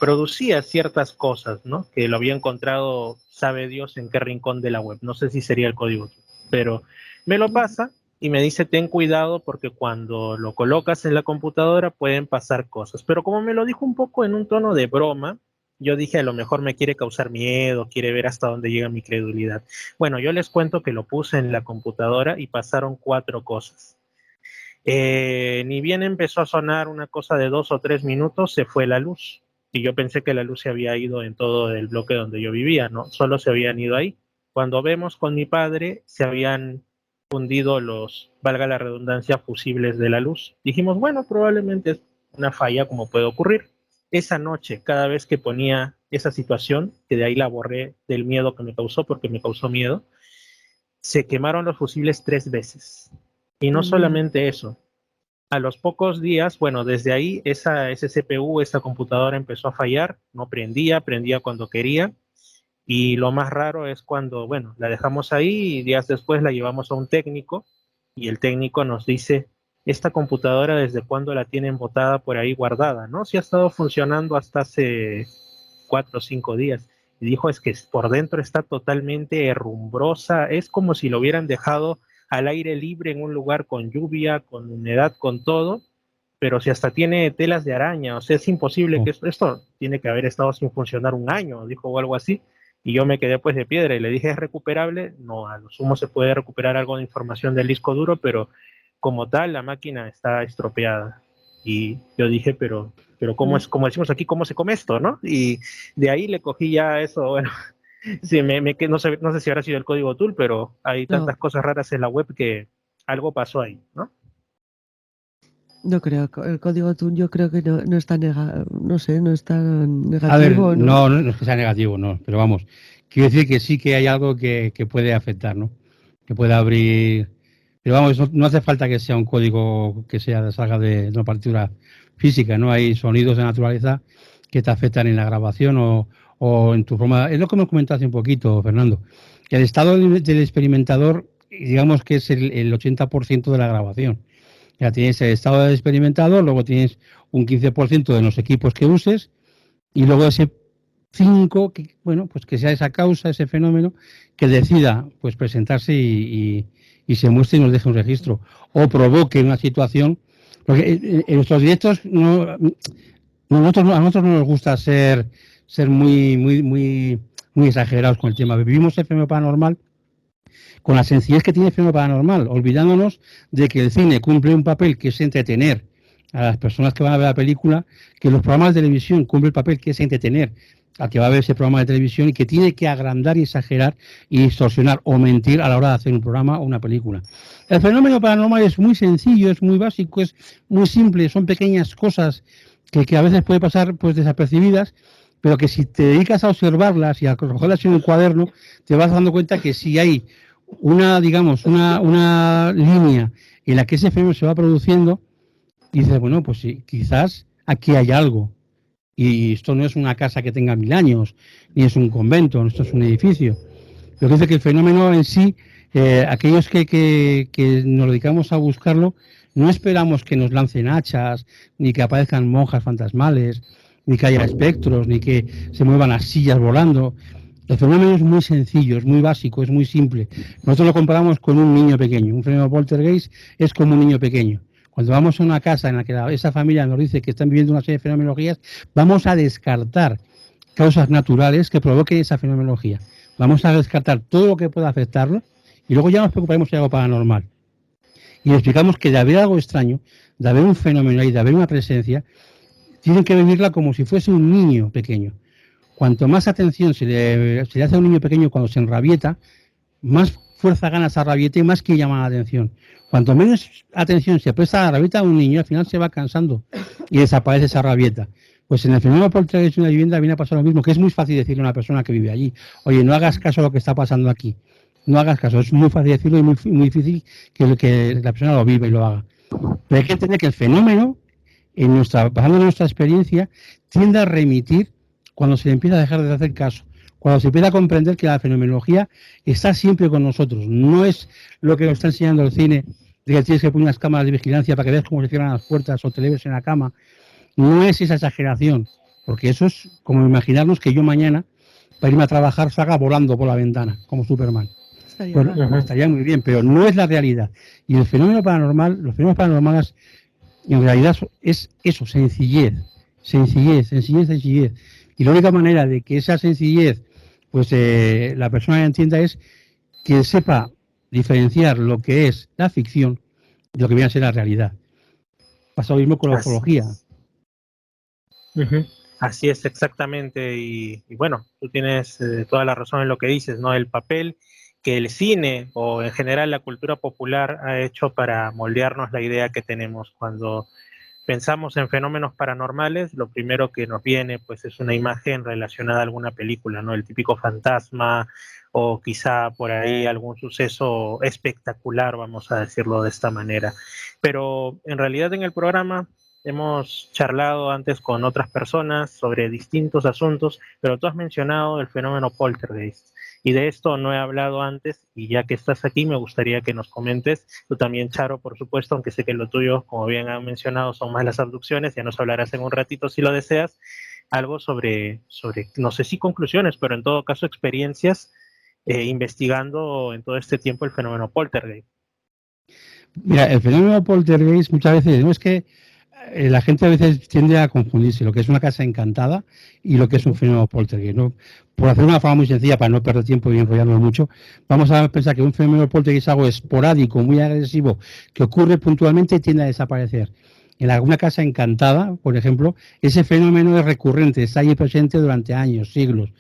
[SPEAKER 6] producía ciertas cosas, ¿no? Que lo había encontrado, sabe Dios en qué rincón de la web. No sé si sería el código, pero me lo pasa y me dice, ten cuidado porque cuando lo colocas en la computadora pueden pasar cosas. Pero como me lo dijo un poco en un tono de broma, yo dije, a lo mejor me quiere causar miedo, quiere ver hasta dónde llega mi credulidad. Bueno, yo les cuento que lo puse en la computadora y pasaron 4 cosas. Ni bien empezó a sonar una cosa de 2 o 3 minutos, se fue la luz. Y yo pensé que la luz se había ido en todo el bloque donde yo vivía, ¿no? Solo se habían ido ahí. Cuando vemos con mi padre, se habían fundido los, valga la redundancia, fusibles de la luz. Dijimos, bueno, probablemente es una falla como puede ocurrir. Esa noche, cada vez que ponía esa situación, que de ahí la borré del miedo que me causó, porque me causó miedo, se quemaron los fusibles 3 veces. Y no solamente eso, a los pocos días, bueno, desde ahí ese CPU, esa computadora empezó a fallar, no prendía cuando quería, y lo más raro es cuando, bueno, la dejamos ahí y días después la llevamos a un técnico y el técnico nos dice, esta computadora desde cuándo la tienen botada por ahí guardada, ¿no? Si ha estado funcionando hasta hace 4 o 5 días. Y dijo, es que por dentro está totalmente herrumbrosa, es como si lo hubieran dejado al aire libre en un lugar con lluvia, con humedad, con todo, pero si hasta tiene telas de araña, o sea, es imposible que esto tiene que haber estado sin funcionar 1 año, dijo, o algo así. Y yo me quedé pues de piedra y le dije, ¿es recuperable? No, a lo sumo se puede recuperar algo de información del disco duro, pero como tal la máquina está estropeada. Y yo dije, pero ¿cómo es, como decimos aquí, cómo se come esto, no? Y de ahí le cogí ya eso, bueno, sí, no sé si habrá sido el código TUN, pero hay tantas cosas raras en la web que algo pasó ahí, ¿no?
[SPEAKER 7] No creo, el código TUN yo creo que no está no es tan negativo.
[SPEAKER 5] A ver, no es que sea negativo, no, pero vamos, quiero decir que sí que hay algo que puede afectar, ¿no? Que puede abrir, pero vamos, no hace falta que sea un código que salga de una partitura física, ¿no? Hay sonidos de naturaleza que te afectan en la grabación o en tu forma, es lo que hemos comentado hace un poquito, Fernando. El estado del experimentador, digamos que es el 80% de la grabación. Ya tienes el estado del experimentador, luego tienes un 15% de los equipos que uses y luego ese 5%, pues que sea esa causa, ese fenómeno, que decida pues presentarse y se muestre y nos deje un registro o provoque una situación. Porque en nuestros directos a nosotros no nos gusta ser muy exagerados con el tema. Vivimos el fenómeno paranormal con la sencillez que tiene el fenómeno paranormal, olvidándonos de que el cine cumple un papel que es entretener a las personas que van a ver la película, que los programas de televisión cumplen el papel que es entretener al que va a ver ese programa de televisión y que tiene que agrandar y exagerar y distorsionar o mentir a la hora de hacer un programa o una película. El fenómeno paranormal es muy sencillo, es muy básico, es muy simple, son pequeñas cosas que a veces puede pasar pues desapercibidas, pero que si te dedicas a observarlas y a cogerlas en un cuaderno, te vas dando cuenta que si hay una línea en la que ese fenómeno se va produciendo, dices, bueno, pues sí, quizás aquí hay algo. Y esto no es una casa que tenga 1000 años, ni es un convento, esto es un edificio. Lo que dice que el fenómeno en sí, aquellos que nos dedicamos a buscarlo, no esperamos que nos lancen hachas, ni que aparezcan monjas fantasmales, ni que haya espectros, ni que se muevan las sillas volando. El fenómeno es muy sencillo, es muy básico, es muy simple. Nosotros lo comparamos con un niño pequeño. Un fenómeno poltergeist es como un niño pequeño. Cuando vamos a una casa en la que esa familia nos dice que están viviendo una serie de fenomenologías, vamos a descartar causas naturales que provoquen esa fenomenología. Vamos a descartar todo lo que pueda afectarlo y luego ya nos preocuparemos de algo paranormal. Y le explicamos que de haber algo extraño, de haber un fenómeno ahí, de haber una presencia, tienen que vivirla como si fuese un niño pequeño. Cuanto más atención se le hace a un niño pequeño cuando se enrabieta, más fuerza gana esa rabieta y más que llama la atención. Cuanto menos atención se presta a la rabieta de un niño, al final se va cansando y desaparece esa rabieta. Pues en el fenómeno poltergeist de una vivienda viene a pasar lo mismo, que es muy fácil decirle a una persona que vive allí, oye, no hagas caso a lo que está pasando aquí. No hagas caso, es muy fácil decirlo y muy difícil que la persona lo viva y lo haga. Pero hay que entender que el fenómeno, basado en nuestra experiencia, tiende a remitir cuando se le empieza a dejar de hacer caso. Cuando se empieza a comprender que la fenomenología está siempre con nosotros. No es lo que nos está enseñando el cine, de que tienes que poner unas cámaras de vigilancia para que veas cómo se cierran las puertas o te leves en la cama. No es esa exageración, porque eso es como imaginarnos que yo mañana, para irme a trabajar, salga volando por la ventana, como Superman. Estaría muy bien, pero no es la realidad. Y el fenómeno paranormal, los fenómenos paranormales, en realidad es eso, sencillez. Y la única manera de que esa sencillez, pues la persona entienda es que sepa diferenciar lo que es la ficción de lo que viene a ser la realidad. Pasa lo mismo con la ufología.
[SPEAKER 6] Así es, exactamente. Y bueno, tú tienes toda la razón en lo que dices, ¿no? El papel que el cine o en general la cultura popular ha hecho para moldearnos la idea que tenemos. Cuando pensamos en fenómenos paranormales, lo primero que nos viene pues es una imagen relacionada a alguna película, ¿no? El típico fantasma o quizá por ahí algún suceso espectacular, vamos a decirlo de esta manera. Pero en realidad en el programa hemos charlado antes con otras personas sobre distintos asuntos, pero tú has mencionado el fenómeno poltergeist. Y de esto no he hablado antes, y ya que estás aquí me gustaría que nos comentes, tú también, Charo, por supuesto, aunque sé que lo tuyo, como bien han mencionado, son más las abducciones, ya nos hablarás en un ratito si lo deseas, algo sobre no sé si conclusiones, pero en todo caso experiencias investigando en todo este tiempo el fenómeno poltergeist.
[SPEAKER 5] Mira, el fenómeno poltergeist muchas veces, no es que la gente a veces tiende a confundirse lo que es una casa encantada y lo que es un fenómeno poltergeist, ¿no? Por hacer una forma muy sencilla, para no perder tiempo y enrollarnos mucho, vamos a pensar que un fenómeno poltergeist es algo esporádico, muy agresivo, que ocurre puntualmente y tiende a desaparecer. En alguna casa encantada, por ejemplo, ese fenómeno es recurrente, está ahí presente durante años, siglos.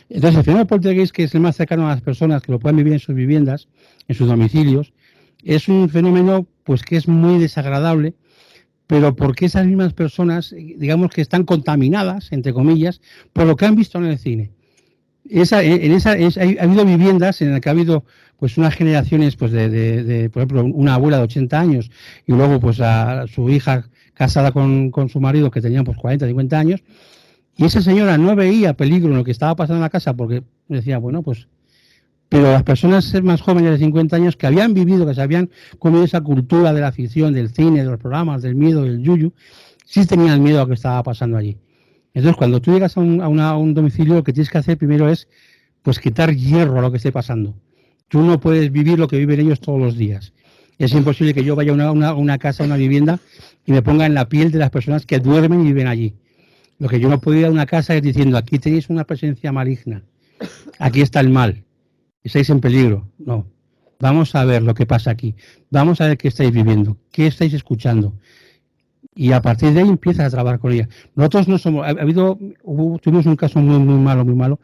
[SPEAKER 5] Entonces, el fenómeno poltergeist, que es el más cercano a las personas que lo puedan vivir en sus viviendas, en sus domicilios, es un fenómeno pues que es muy desagradable, pero porque esas mismas personas, digamos que están contaminadas, entre comillas, por lo que han visto en el cine. Ha habido viviendas en las que ha habido pues unas generaciones, pues de por ejemplo, una abuela de 80 años y luego pues a su hija casada con su marido que tenían pues 40, 50 años, y esa señora no veía peligro en lo que estaba pasando en la casa porque decía, bueno, pues... Pero las personas más jóvenes de 50 años que habían vivido, que se habían comido esa cultura de la ficción, del cine, de los programas, del miedo, del yuyu, sí tenían miedo a lo que estaba pasando allí. Entonces, cuando tú llegas a un domicilio, lo que tienes que hacer primero es pues quitar hierro a lo que esté pasando. Tú no puedes vivir lo que viven ellos todos los días. Es imposible que yo vaya a una casa, a una vivienda y me ponga en la piel de las personas que duermen y viven allí. Lo que yo no puedo ir a una casa es diciendo, aquí tenéis una presencia maligna, aquí está el mal. Estáis en peligro. No. Vamos a ver lo que pasa aquí. Vamos a ver qué estáis viviendo, qué estáis escuchando. Y a partir de ahí empiezas a trabajar con ella. Nosotros no somos... Tuvimos un caso muy malo,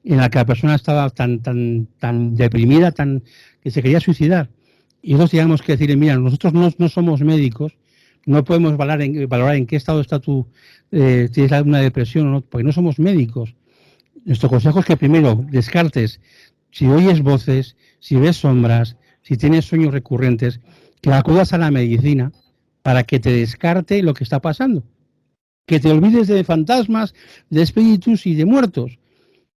[SPEAKER 5] en el que la persona estaba tan deprimida, que se quería suicidar. Y nosotros teníamos que decirle, mira, nosotros no somos médicos, No podemos valorar en qué estado está tienes alguna depresión o no, porque no somos médicos. Nuestro consejo es que primero descartes si oyes voces, si ves sombras, si tienes sueños recurrentes, que acudas a la medicina para que te descarte lo que está pasando. Que te olvides de fantasmas, de espíritus y de muertos.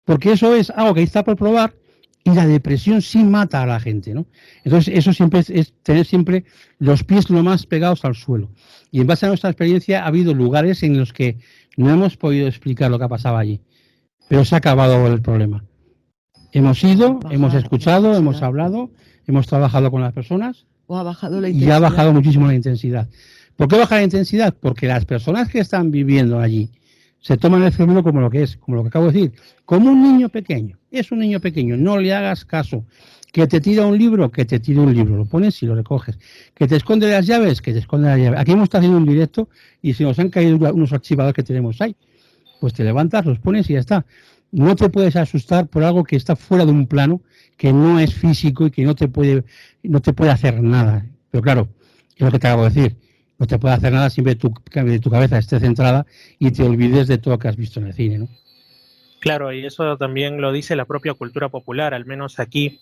[SPEAKER 5] Porque eso es algo que está por probar y la depresión sí mata a la gente, ¿no? Entonces, eso siempre es tener siempre los pies lo más pegados al suelo. Y en base a nuestra experiencia ha habido lugares en los que no hemos podido explicar lo que ha pasado allí. Pero se ha acabado el problema. Hemos ido, hemos escuchado, hemos hablado, hemos trabajado con las personas
[SPEAKER 7] o ha bajado la
[SPEAKER 5] y
[SPEAKER 7] intensidad.
[SPEAKER 5] ha bajado muchísimo la intensidad. ¿Por qué baja la intensidad? Porque las personas que están viviendo allí se toman el fenómeno como lo que es, como lo que acabo de decir, como un niño pequeño. Es un niño pequeño, no le hagas caso. Que te tira un libro, que te tira un libro, lo pones y lo recoges. Que te esconde las llaves, que te esconde las llaves. Aquí hemos estado haciendo un directo y se nos han caído unos archivadores que tenemos ahí. Pues te levantas, los pones y ya está. No te puedes asustar por algo que está fuera de un plano, que no es físico y que no te puede hacer nada. Pero claro, es lo que te acabo de decir. No te puede hacer nada siempre tu cabeza esté centrada y te olvides de todo lo que has visto en el cine, ¿no?
[SPEAKER 6] Claro, y eso también lo dice la propia cultura popular, al menos aquí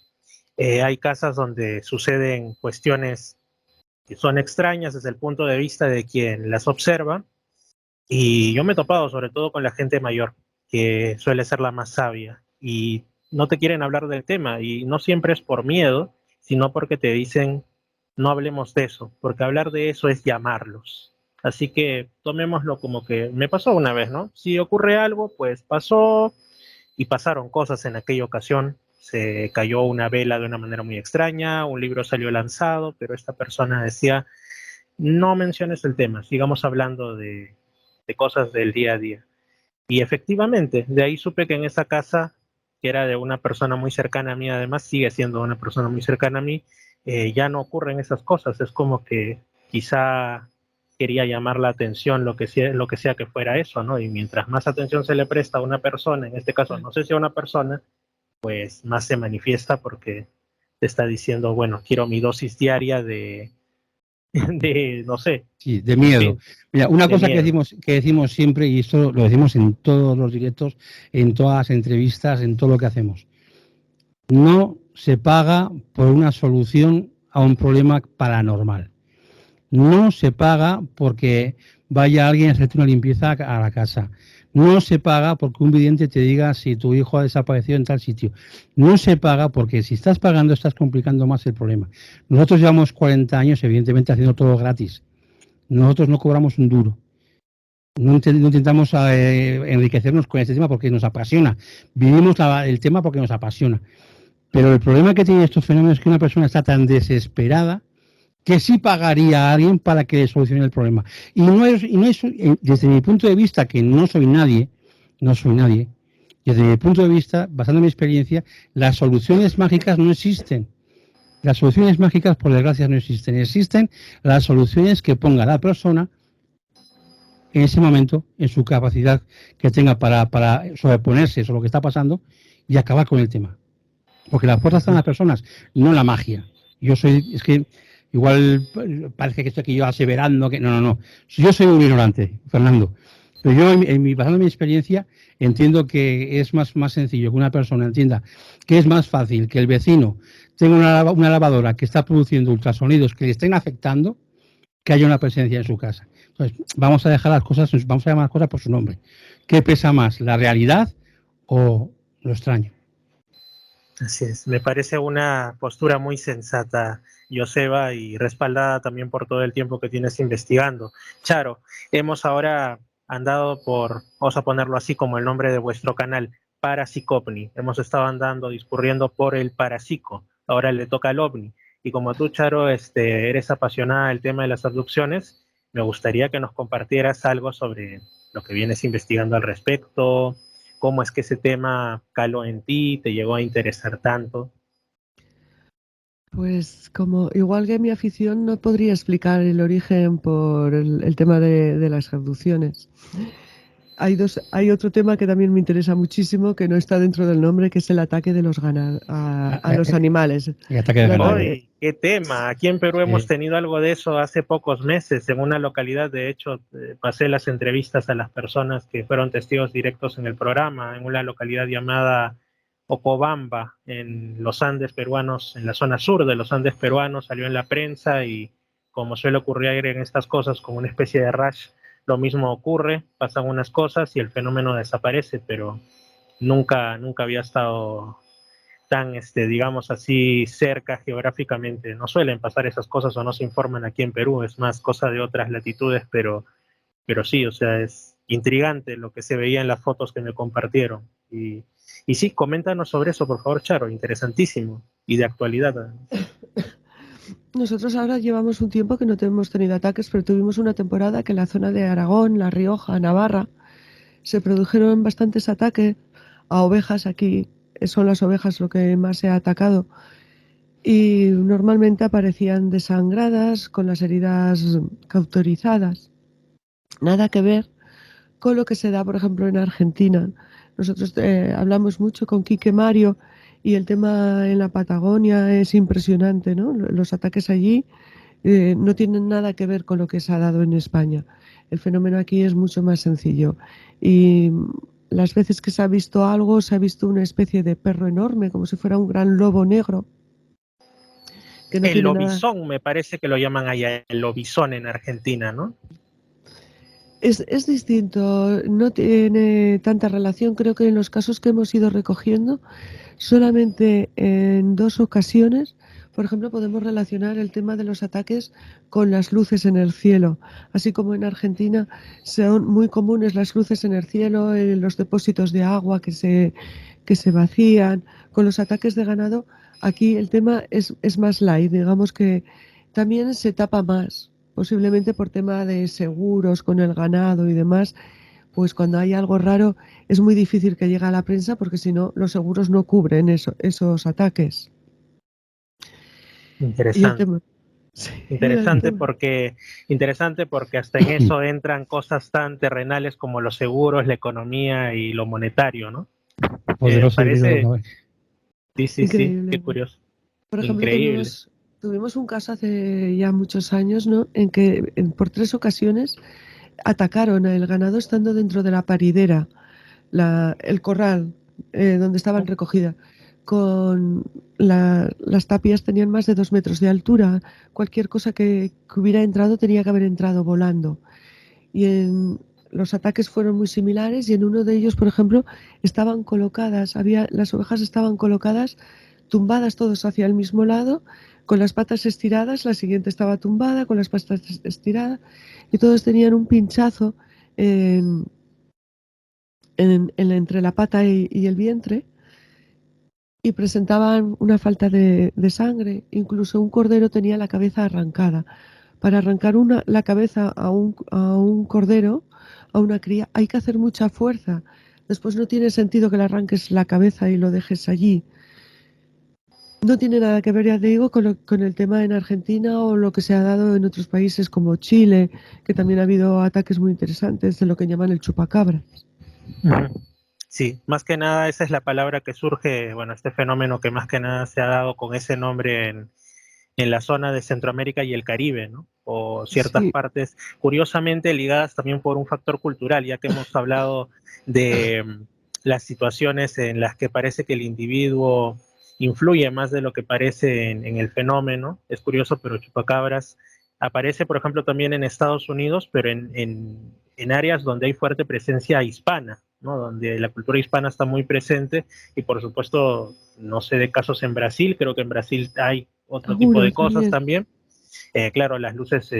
[SPEAKER 6] hay casas donde suceden cuestiones que son extrañas desde el punto de vista de quien las observa, y yo me he topado sobre todo con la gente mayor, que suele ser la más sabia, y no te quieren hablar del tema, y no siempre es por miedo, sino porque te dicen, no hablemos de eso, porque hablar de eso es llamarlos. Así que tomémoslo como que me pasó una vez, ¿no? Si ocurre algo, pues pasó, y pasaron cosas en aquella ocasión. Se cayó una vela de una manera muy extraña, un libro salió lanzado, pero esta persona decía, no menciones el tema, sigamos hablando de cosas del día a día. Y efectivamente, de ahí supe que en esa casa, que era de una persona muy cercana a mí, además sigue siendo una persona muy cercana a mí, ya no ocurren esas cosas. Es como que quizá quería llamar la atención lo que sea que fuera eso, ¿no? Y mientras más atención se le presta a una persona, en este caso no sé si a una persona, pues más se manifiesta porque te está diciendo, bueno, quiero mi dosis diaria de no sé.
[SPEAKER 5] Sí, de miedo. Mira, una cosa
[SPEAKER 6] miedo.
[SPEAKER 5] que decimos siempre, y esto lo decimos en todos los directos, en todas las entrevistas, en todo lo que hacemos. No se paga por una solución a un problema paranormal. No se paga porque vaya alguien a hacerte una limpieza a la casa. No se paga porque un vidente te diga si tu hijo ha desaparecido en tal sitio. No se paga porque si estás pagando estás complicando más el problema. Nosotros llevamos 40 años, evidentemente, haciendo todo gratis. Nosotros no cobramos un duro. No intentamos enriquecernos con este tema porque nos apasiona. Vivimos el tema porque nos apasiona. Pero el problema que tienen estos fenómenos es que una persona está tan desesperada que sí pagaría a alguien para que le solucione el problema. Y no es, desde mi punto de vista, que no soy nadie, desde mi punto de vista, basado en mi experiencia, las soluciones mágicas no existen. Las soluciones mágicas, por desgracia, no existen. Existen las soluciones que ponga la persona en ese momento, en su capacidad que tenga para sobreponerse sobre lo que está pasando y acabar con el tema. Porque las puertas están en las personas, no en la magia. Es que igual parece que estoy aquí yo aseverando que no. Yo soy un ignorante, Fernando. Pero yo, basado en mi experiencia, entiendo que es más sencillo que una persona entienda que es más fácil que el vecino tenga una lavadora que está produciendo ultrasonidos que le estén afectando, que haya una presencia en su casa. Entonces, vamos a llamar las cosas por su nombre. ¿Qué pesa más, la realidad o lo extraño?
[SPEAKER 6] Así es, me parece una postura muy sensata, Joseba, y respaldada también por todo el tiempo que tienes investigando. Charo, hemos ahora andado vamos a ponerlo así como el nombre de vuestro canal, Parapsicopni. Hemos estado discurriendo por el parapsico, ahora le toca al ovni. Y como tú, Charo, eres apasionada del tema de las abducciones, me gustaría que nos compartieras algo sobre lo que vienes investigando al respecto. ¿Cómo es que ese tema caló en ti, te llegó a interesar tanto?
[SPEAKER 7] Pues como igual que mi afición no podría explicar el origen por el tema de las abducciones. hay otro tema que también me interesa muchísimo, que no está dentro del nombre, que es el ataque de los a los animales.
[SPEAKER 5] El ataque de ganado.
[SPEAKER 6] ¡Ay, qué tema! Aquí en Perú hemos tenido algo de eso hace pocos meses, en una localidad. De hecho, pasé las entrevistas a las personas que fueron testigos directos en el programa, en una localidad llamada Ocobamba, en los Andes peruanos, en la zona sur de los Andes peruanos. Salió en la prensa y, como suele ocurrir en estas cosas, como una especie de rash, lo mismo ocurre, pasan unas cosas y el fenómeno desaparece, pero nunca había estado tan, digamos así, cerca geográficamente. No suelen pasar esas cosas o no se informan aquí en Perú, es más cosa de otras latitudes, pero sí, o sea, es intrigante lo que se veía en las fotos que me compartieron. Y sí, coméntanos sobre eso, por favor, Charo, interesantísimo y de actualidad.
[SPEAKER 7] Nosotros ahora llevamos un tiempo que no hemos tenido ataques, pero tuvimos una temporada que en la zona de Aragón, La Rioja, Navarra, se produjeron bastantes ataques a ovejas. Aquí son las ovejas lo que más se ha atacado. Y normalmente aparecían desangradas, con las heridas cauterizadas. Nada que ver con lo que se da, por ejemplo, en Argentina. Nosotros hablamos mucho con Quique Mario y el tema en la Patagonia es impresionante, ¿no? Los ataques allí no tienen nada que ver con lo que se ha dado en España. El fenómeno aquí es mucho más sencillo. Y las veces que se ha visto algo, se ha visto una especie de perro enorme, como si fuera un gran lobo negro. Que no
[SPEAKER 6] El
[SPEAKER 7] tiene nada.
[SPEAKER 6] lobizón, me parece que lo llaman allá, el lobizón en Argentina, ¿no?
[SPEAKER 7] Es distinto, no tiene tanta relación. Creo que en los casos que hemos ido recogiendo, solamente en 2 ocasiones, por ejemplo, podemos relacionar el tema de los ataques con las luces en el cielo. Así como en Argentina son muy comunes las luces en el cielo, en los depósitos de agua que se vacían. Con los ataques de ganado, aquí el tema es más light, digamos que también se tapa más, posiblemente por tema de seguros con el ganado y demás. Pues cuando hay algo raro es muy difícil que llegue a la prensa, porque si no, los seguros no cubren esos ataques. Y el
[SPEAKER 6] Interesante.
[SPEAKER 7] tema, sí,
[SPEAKER 6] Interesante porque hasta en eso entran cosas tan terrenales como los seguros, la economía y lo monetario, ¿no?
[SPEAKER 5] Poderoso híbrido,
[SPEAKER 6] Parece,
[SPEAKER 5] ¿no?
[SPEAKER 6] sí,
[SPEAKER 7] increíble.
[SPEAKER 6] qué curioso.
[SPEAKER 7] Por ejemplo,
[SPEAKER 6] Increíble.
[SPEAKER 7] tuvimos un caso hace ya muchos años, ¿no? En que por 3 ocasiones atacaron al ganado estando dentro de la paridera, el corral donde estaban recogidas. Las tapias tenían más de 2 metros de altura. Cualquier cosa que hubiera entrado tenía que haber entrado volando. Y los ataques fueron muy similares, y en uno de ellos, por ejemplo, estaban colocadas, las ovejas estaban colocadas, tumbadas todos hacia el mismo lado, con las patas estiradas. La siguiente estaba tumbada con las patas estiradas, y todos tenían un pinchazo entre la pata y el vientre, y presentaban una falta de sangre. Incluso un cordero tenía la cabeza arrancada. Para arrancar la cabeza a un cordero, a una cría, hay que hacer mucha fuerza. Después no tiene sentido que le arranques la cabeza y lo dejes allí. No tiene nada que ver, ya te digo, con el tema en Argentina o lo que se ha dado en otros países como Chile, que también ha habido ataques muy interesantes de lo que llaman el chupacabras.
[SPEAKER 6] Sí, más que nada esa es la palabra que surge, bueno, este fenómeno que más que nada se ha dado con ese nombre en la zona de Centroamérica y el Caribe, ¿no? O ciertas partes, curiosamente ligadas también por un factor cultural, ya que hemos hablado de las situaciones en las que parece que el individuo influye más de lo que parece en el fenómeno. Es curioso, pero chupacabras aparece, por ejemplo, también en Estados Unidos, pero en áreas donde hay fuerte presencia hispana, ¿no? Donde la cultura hispana está muy presente, y por supuesto, no sé de casos en Brasil, creo que en Brasil hay otro tipo de cosas también. Claro, las luces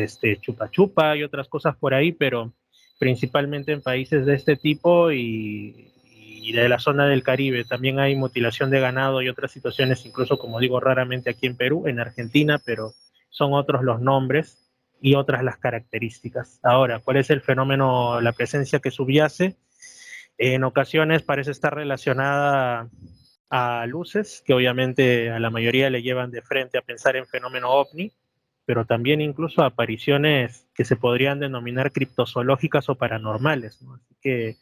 [SPEAKER 6] chupa chupa y otras cosas por ahí, pero principalmente en países de este tipo y de la zona del Caribe también hay mutilación de ganado y otras situaciones, incluso, como digo, raramente aquí en Perú, en Argentina, pero son otros los nombres y otras las características. Ahora, ¿cuál es el fenómeno, la presencia que subyace? En ocasiones parece estar relacionada a luces, que obviamente a la mayoría le llevan de frente a pensar en fenómeno ovni, pero también incluso apariciones que se podrían denominar criptozoológicas o paranormales, ¿no? Así que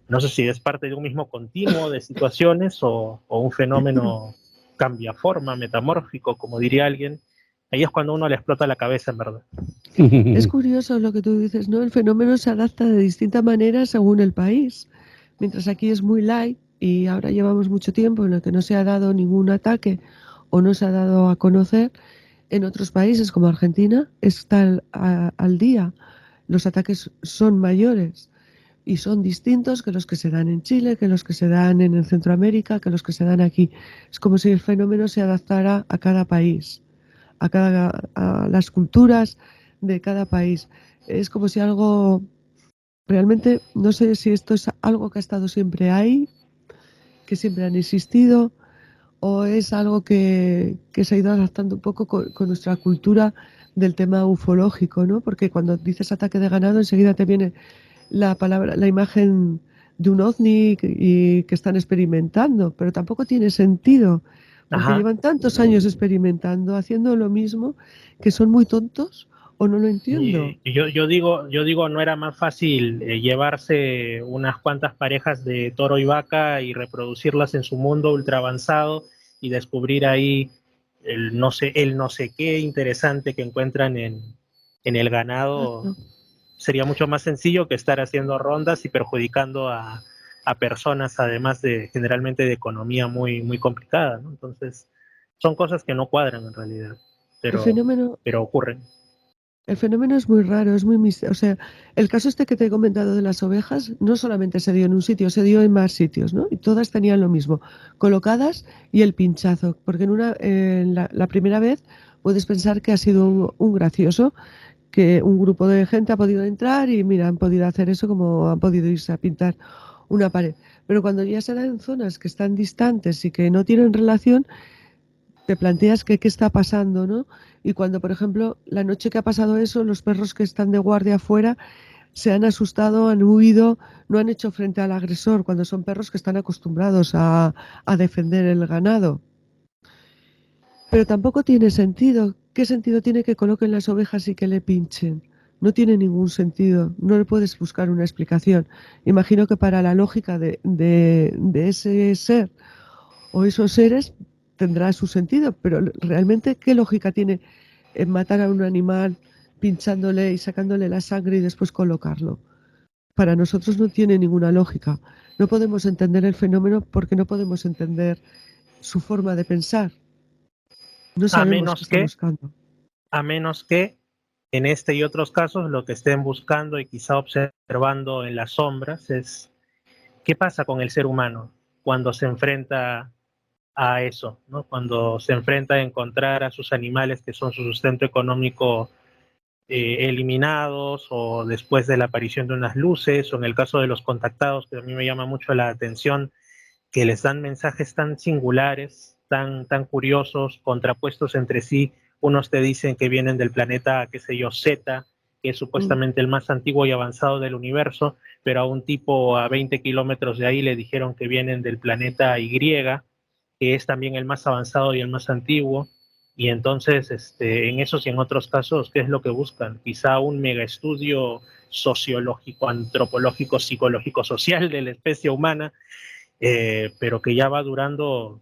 [SPEAKER 6] no sé si es parte de un mismo continuo de situaciones o un fenómeno cambiaforma, metamórfico, como diría alguien. Ahí es cuando uno le explota la cabeza, en verdad.
[SPEAKER 7] Es curioso lo que tú dices, ¿no? El fenómeno se adapta de distinta manera según el país. Mientras aquí es muy light y ahora llevamos mucho tiempo en el que no se ha dado ningún ataque o no se ha dado a conocer, en otros países como Argentina está al día. Los ataques son mayores y son distintos que los que se dan en Chile, que los que se dan en Centroamérica, que los que se dan aquí. Es como si el fenómeno se adaptara a cada país, a las culturas de cada país. Es como si algo, realmente, no sé si esto es algo que ha estado siempre ahí, que siempre han existido, o es algo que se ha ido adaptando un poco con nuestra cultura del tema ufológico, ¿no? Porque cuando dices ataque de ganado, enseguida te viene la imagen de un ovni y que están experimentando, pero tampoco tiene sentido, porque
[SPEAKER 6] Ajá.
[SPEAKER 7] llevan tantos años experimentando, haciendo lo mismo, que son muy tontos o no lo entiendo.
[SPEAKER 6] Y yo digo, ¿no era más fácil llevarse unas cuantas parejas de toro y vaca y reproducirlas en su mundo ultra avanzado y descubrir ahí el no sé qué interesante que encuentran en el ganado?
[SPEAKER 7] Exacto.
[SPEAKER 6] Sería mucho más sencillo que estar haciendo rondas y perjudicando a personas, además de generalmente de economía muy, muy complicada, ¿no? Entonces, son cosas que no cuadran en realidad,
[SPEAKER 7] El fenómeno,
[SPEAKER 6] pero ocurren.
[SPEAKER 7] el fenómeno es muy raro, es muy misterioso. O sea, el caso este que te he comentado de las ovejas no solamente se dio en un sitio, se dio en más sitios, ¿no? Y todas tenían lo mismo, colocadas y el pinchazo. Porque en la primera vez puedes pensar que ha sido un gracioso, que un grupo de gente ha podido entrar y mira, han podido hacer eso como han podido irse a pintar una pared. Pero cuando ya se da en zonas que están distantes y que no tienen relación, te planteas que qué está pasando, ¿no? Y cuando, por ejemplo, la noche que ha pasado eso, los perros que están de guardia afuera se han asustado, han huido, no han hecho frente al agresor, cuando son perros que están acostumbrados a defender el ganado. Pero tampoco tiene sentido. ¿Qué sentido tiene que coloquen las ovejas y que le pinchen? No tiene ningún sentido. No le puedes buscar una explicación. Imagino que para la lógica de ese ser o esos seres tendrá su sentido, pero realmente, ¿qué lógica tiene en matar a un animal pinchándole y sacándole la sangre y después colocarlo? Para nosotros no tiene ninguna lógica. No podemos entender el fenómeno porque no podemos entender su forma de pensar. No
[SPEAKER 6] A
[SPEAKER 7] sabemos qué
[SPEAKER 6] menos
[SPEAKER 7] está
[SPEAKER 6] que,
[SPEAKER 7] buscando.
[SPEAKER 6] a menos que en este y otros casos lo que estén buscando y quizá observando en las sombras es qué pasa con el ser humano cuando se enfrenta a eso, ¿no? Cuando se enfrenta a encontrar a sus animales que son su sustento económico eliminados o después de la aparición de unas luces o en el caso de los contactados, que a mí me llama mucho la atención, que les dan mensajes tan singulares, tan curiosos, contrapuestos entre sí. Unos te dicen que vienen del planeta, qué sé yo, Z, que es
[SPEAKER 7] Mm.
[SPEAKER 6] supuestamente el más antiguo y avanzado del universo, pero a un tipo a 20 kilómetros de ahí le dijeron que vienen del planeta Y, que es también el más avanzado y el más antiguo. Y entonces, en esos y en otros casos, ¿qué es lo que buscan? Quizá un mega estudio sociológico, antropológico, psicológico, social de la especie humana, pero que ya va durando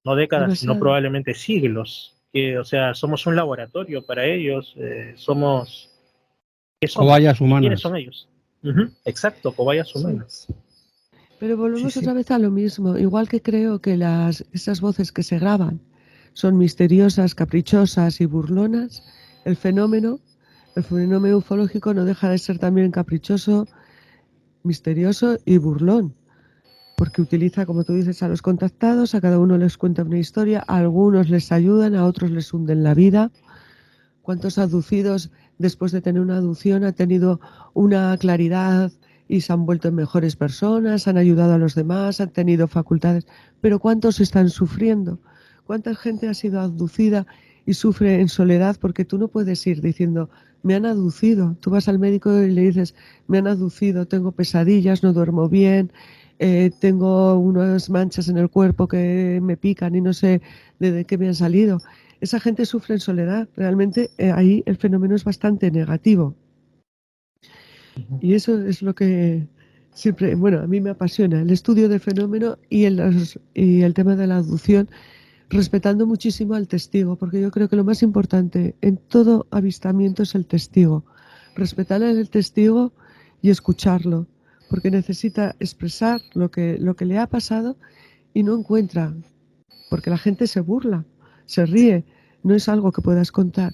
[SPEAKER 6] no décadas, sino
[SPEAKER 7] Demasiado.
[SPEAKER 6] probablemente siglos. O sea, somos un laboratorio para ellos, ¿qué somos?
[SPEAKER 5] Cobayas
[SPEAKER 6] ¿Quiénes
[SPEAKER 5] humanas.
[SPEAKER 6] son ellos? Exacto, cobayas
[SPEAKER 7] Sí.
[SPEAKER 6] humanas.
[SPEAKER 7] Pero
[SPEAKER 6] Sí,
[SPEAKER 7] volvemos
[SPEAKER 6] sí.
[SPEAKER 7] otra vez a lo mismo. Igual que creo que esas voces que se graban son misteriosas, caprichosas y burlonas, el fenómeno, el fenómeno ufológico no deja de ser también caprichoso, misterioso y burlón. Porque utiliza, como tú dices, a los contactados, a cada uno les cuenta una historia, a algunos les ayudan, a otros les hunden la vida. ¿Cuántos aducidos, después de tener una aducción, han tenido una claridad y se han vuelto en mejores personas, han ayudado a los demás, han tenido facultades? Pero ¿cuántos están sufriendo? ¿Cuánta gente ha sido abducida y sufre en soledad? Porque tú no puedes ir diciendo, me han aducido. Tú vas al médico y le dices, me han aducido, tengo pesadillas, no duermo bien, tengo unas manchas en el cuerpo que me pican y no sé de qué me han salido. esa gente sufre en soledad. Realmente ahí el fenómeno es bastante negativo. Y eso es lo que siempre, bueno, a mí me apasiona, el estudio del fenómeno y el tema de la abducción, respetando muchísimo al testigo, porque yo creo que lo más importante en todo avistamiento es el testigo. Respetar al testigo y escucharlo, porque necesita expresar lo que le ha pasado y no encuentra, porque la gente se burla, se ríe, no es algo que puedas contar.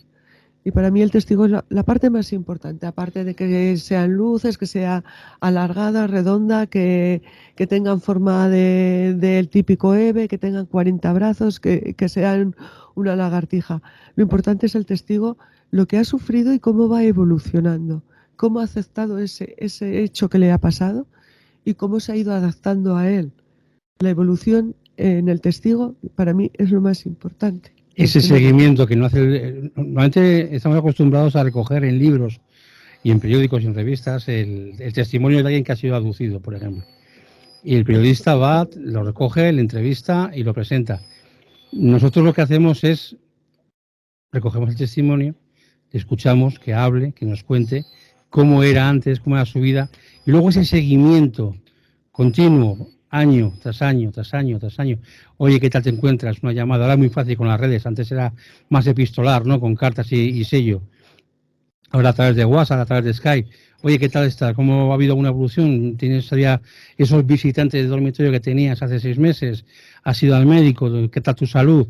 [SPEAKER 7] Y para mí el testigo es la parte más importante, aparte de que sean luces, que sea alargada, redonda, que tengan forma del típico Eve, que tengan 40 brazos, que sean una lagartija. Lo importante es el testigo, lo que ha sufrido y cómo va evolucionando, cómo ha aceptado ese hecho que le ha pasado y cómo se ha ido adaptando a él. La evolución en el testigo para mí es lo más importante.
[SPEAKER 5] Ese seguimiento que no hace... Normalmente estamos acostumbrados a recoger en libros y en periódicos y en revistas el testimonio de alguien que ha sido abducido, por ejemplo. Y el periodista va, lo recoge, le entrevista y lo presenta. Nosotros lo que hacemos es recogemos el testimonio, le escuchamos, que hable, que nos cuente cómo era antes, cómo era su vida, y luego ese seguimiento continuo, año tras año, tras año, tras año. Oye, ¿qué tal te encuentras? Una llamada. Ahora es muy fácil con las redes. Antes era más epistolar, ¿no? Con cartas y sello. Ahora a través de WhatsApp, a través de Skype. Oye, ¿qué tal estás? ¿Cómo ha habido una evolución? ¿Tienes ya esos visitantes de dormitorio que tenías hace 6 meses? ¿Has ido al médico? ¿Qué tal tu salud?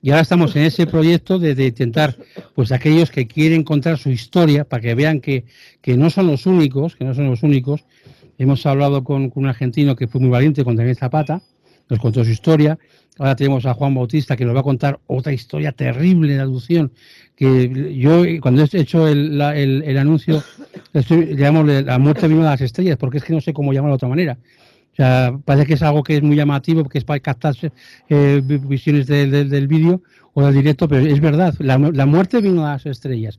[SPEAKER 5] Y ahora estamos en ese proyecto de intentar, pues aquellos que quieren contar su historia, para que vean que no son los únicos, Hemos hablado con un argentino que fue muy valiente, con Daniel Zapata, nos contó su historia. Ahora tenemos a Juan Bautista, que nos va a contar otra historia terrible de abducción, que yo, cuando he hecho el anuncio, le llamo La muerte vino de las estrellas, porque es que no sé cómo llamarlo de otra manera. O sea, parece que es algo que es muy llamativo, porque es para captar visiones del vídeo o del directo, pero es verdad, la muerte vino de las estrellas.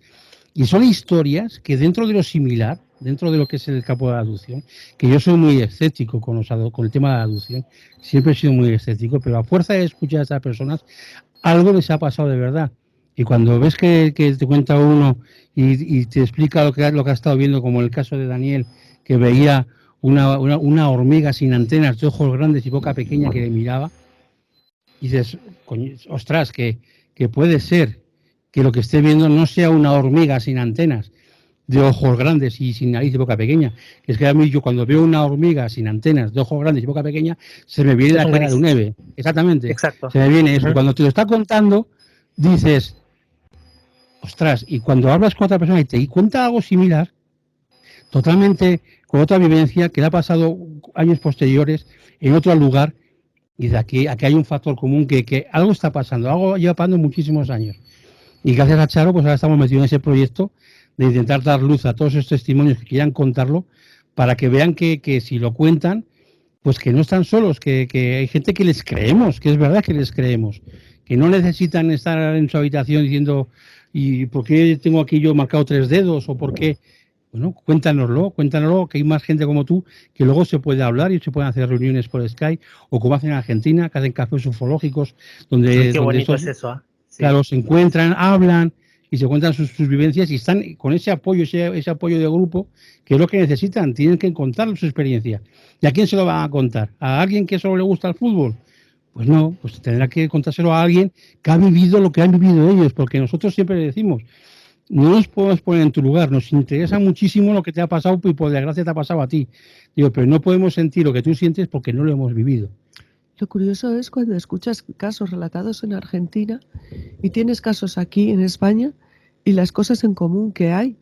[SPEAKER 5] Y son historias que dentro de lo similar, dentro de lo que es el campo de la abducción, que yo soy muy escéptico con el tema de la abducción, siempre he sido muy escéptico, pero a fuerza de escuchar a estas personas, algo les ha pasado de verdad. Y cuando ves que te cuenta uno y te explica lo que ha estado viendo, como el caso de Daniel, que veía una hormiga sin antenas, de ojos grandes y boca pequeña que le miraba, y dices, ostras, que puede ser que lo que esté viendo no sea una hormiga sin antenas, de ojos grandes y sin nariz y boca pequeña. Es que a mí, yo cuando veo una hormiga sin antenas, de ojos grandes y boca pequeña, se me viene la cara de un Eve. Exactamente.
[SPEAKER 6] Exacto.
[SPEAKER 5] Se me viene eso. Cuando te lo está contando, dices, ostras, y cuando hablas con otra persona y te cuenta algo similar, totalmente con otra vivencia que le ha pasado años posteriores en otro lugar, y de aquí hay un factor común que algo está pasando, algo lleva pasando muchísimos años. Y gracias a Charo, pues ahora estamos metidos en ese proyecto de intentar dar luz a todos esos testimonios que quieran contarlo, para que vean que si lo cuentan, pues que no están solos, que hay gente que les creemos, que es verdad que les creemos, que no necesitan estar en su habitación diciendo, ¿y por qué tengo aquí yo marcado 3 dedos? ¿O por qué? Bueno, cuéntanoslo, que hay más gente como tú, que luego se puede hablar y se pueden hacer reuniones por Skype, o como hacen en Argentina, que hacen cafés ufológicos, donde...
[SPEAKER 6] Qué bonito es eso, ¿eh? Sí.
[SPEAKER 5] Claro, se encuentran, hablan y se cuentan sus vivencias y están con ese apoyo de grupo, que es lo que necesitan. Tienen que contar su experiencia. ¿Y a quién se lo van a contar? ¿A alguien que solo le gusta el fútbol? Pues no, pues tendrá que contárselo a alguien que ha vivido lo que han vivido ellos, porque nosotros siempre decimos, no nos podemos poner en tu lugar, nos interesa muchísimo lo que te ha pasado y por desgracia te ha pasado a ti. Digo, pero no podemos sentir lo que tú sientes porque no lo hemos vivido.
[SPEAKER 7] Lo curioso es cuando escuchas casos relatados en Argentina y tienes casos aquí en España y las cosas en común que hay.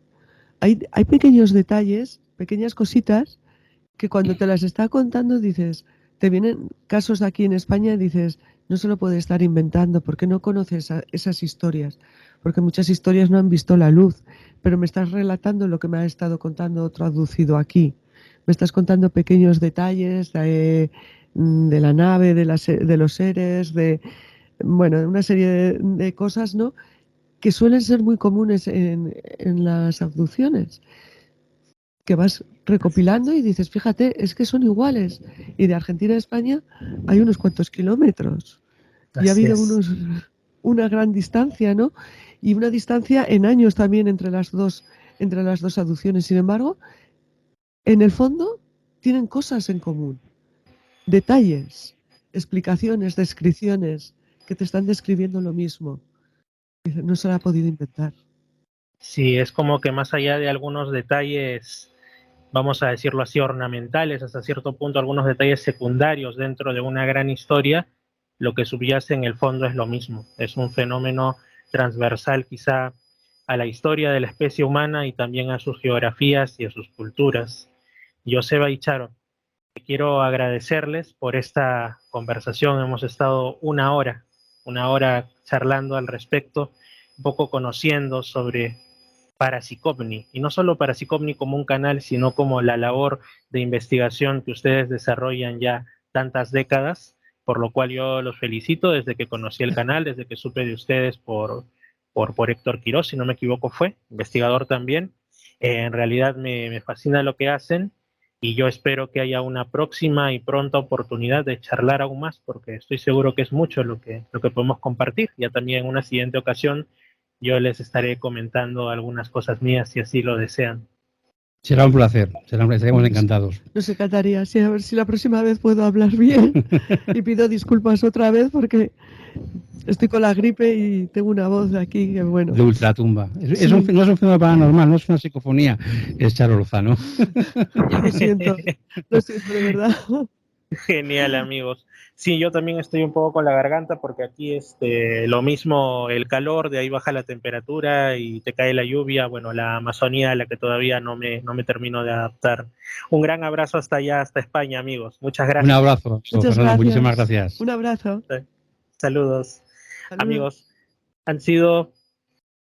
[SPEAKER 7] Hay pequeños detalles, pequeñas cositas que cuando te las está contando dices, te vienen casos aquí en España y dices, no se lo puede estar inventando porque no conoces esas historias, porque muchas historias no han visto la luz, pero me estás relatando lo que me ha estado contando otro abducido aquí. Me estás contando pequeños detalles de la nave, de los seres, de una serie de cosas, ¿no?, que suelen ser muy comunes en las abducciones, que vas recopilando y dices, fíjate, es que son iguales. Y de Argentina a España hay unos cuantos kilómetros. Y ha habido unos... una gran distancia, ¿no? Y una distancia en años también entre las dos aducciones. Sin embargo, en el fondo tienen cosas en común, detalles, explicaciones, descripciones que te están describiendo lo mismo. No se lo ha podido inventar.
[SPEAKER 6] Sí, es como que más allá de algunos detalles, vamos a decirlo así, ornamentales, hasta cierto punto algunos detalles secundarios dentro de una gran historia, lo que subyace en el fondo es lo mismo. Es un fenómeno transversal quizá a la historia de la especie humana y también a sus geografías y a sus culturas. Joseba y Charo, quiero agradecerles por esta conversación. Hemos estado una hora charlando al respecto, un poco conociendo sobre Parasicomni, y no solo Parasicomni como un canal, sino como la labor de investigación que ustedes desarrollan ya tantas décadas, por lo cual yo los felicito desde que conocí el canal, desde que supe de ustedes por Héctor Quiroz, si no me equivoco fue, investigador también. En realidad me fascina lo que hacen, y yo espero que haya una próxima y pronta oportunidad de charlar aún más, porque estoy seguro que es mucho lo que podemos compartir. Ya también en una siguiente ocasión yo les estaré comentando algunas cosas mías si así lo desean.
[SPEAKER 5] Será un placer, estaremos encantados.
[SPEAKER 7] Nos encantaría, sí, a ver si la próxima vez puedo hablar bien. Y pido disculpas otra vez porque estoy con la gripe y tengo una voz de aquí que bueno.
[SPEAKER 5] De ultratumba. No es un fenómeno paranormal, no es una psicofonía, es Charo Lozano.
[SPEAKER 7] Lo siento, de verdad.
[SPEAKER 6] Genial, amigos. Sí, yo también estoy un poco con la garganta porque aquí lo mismo, el calor, de ahí baja la temperatura y te cae la lluvia. Bueno, la Amazonía a la que todavía no me termino de adaptar. Un gran abrazo hasta allá, hasta España, amigos. Muchas gracias.
[SPEAKER 5] Un abrazo. Fernando, muchísimas gracias.
[SPEAKER 7] Un abrazo.
[SPEAKER 6] Saludos. Amigos, han sido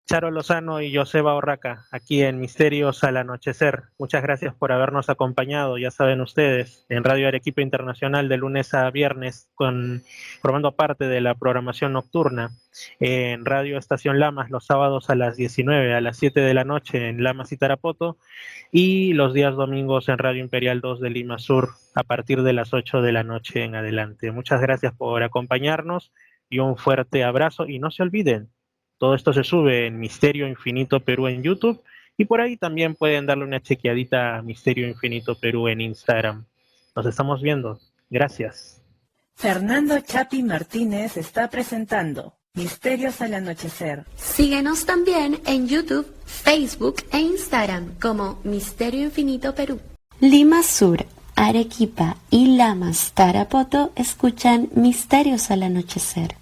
[SPEAKER 6] Charo Lozano y Joseba Orraca, aquí en Misterios al Anochecer. Muchas gracias por habernos acompañado, ya saben ustedes, en Radio Arequipa Internacional de lunes a viernes, formando parte de la programación nocturna, en Radio Estación Lamas los sábados a las 19, a las 7 de la noche en Lamas y Tarapoto, y los días domingos en Radio Imperial 2 de Lima Sur, a partir de las 8 de la noche en adelante. Muchas gracias por acompañarnos y un fuerte abrazo, y no se olviden, todo esto se sube en Misterio Infinito Perú en YouTube, y por ahí también pueden darle una chequeadita a Misterio Infinito Perú en Instagram. Nos estamos viendo. Gracias.
[SPEAKER 3] Fernando Chapi Martínez está presentando Misterios al Anochecer.
[SPEAKER 1] Síguenos también en YouTube, Facebook e Instagram como Misterio Infinito Perú. Lima Sur, Arequipa y Lamas, Tarapoto escuchan Misterios al Anochecer.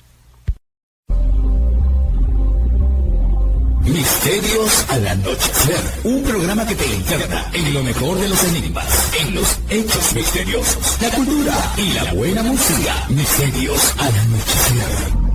[SPEAKER 2] Misterios al Anochecer, un programa que te interna en lo mejor de los enigmas, en los hechos misteriosos, la cultura y la buena música. Misterios al Anochecer.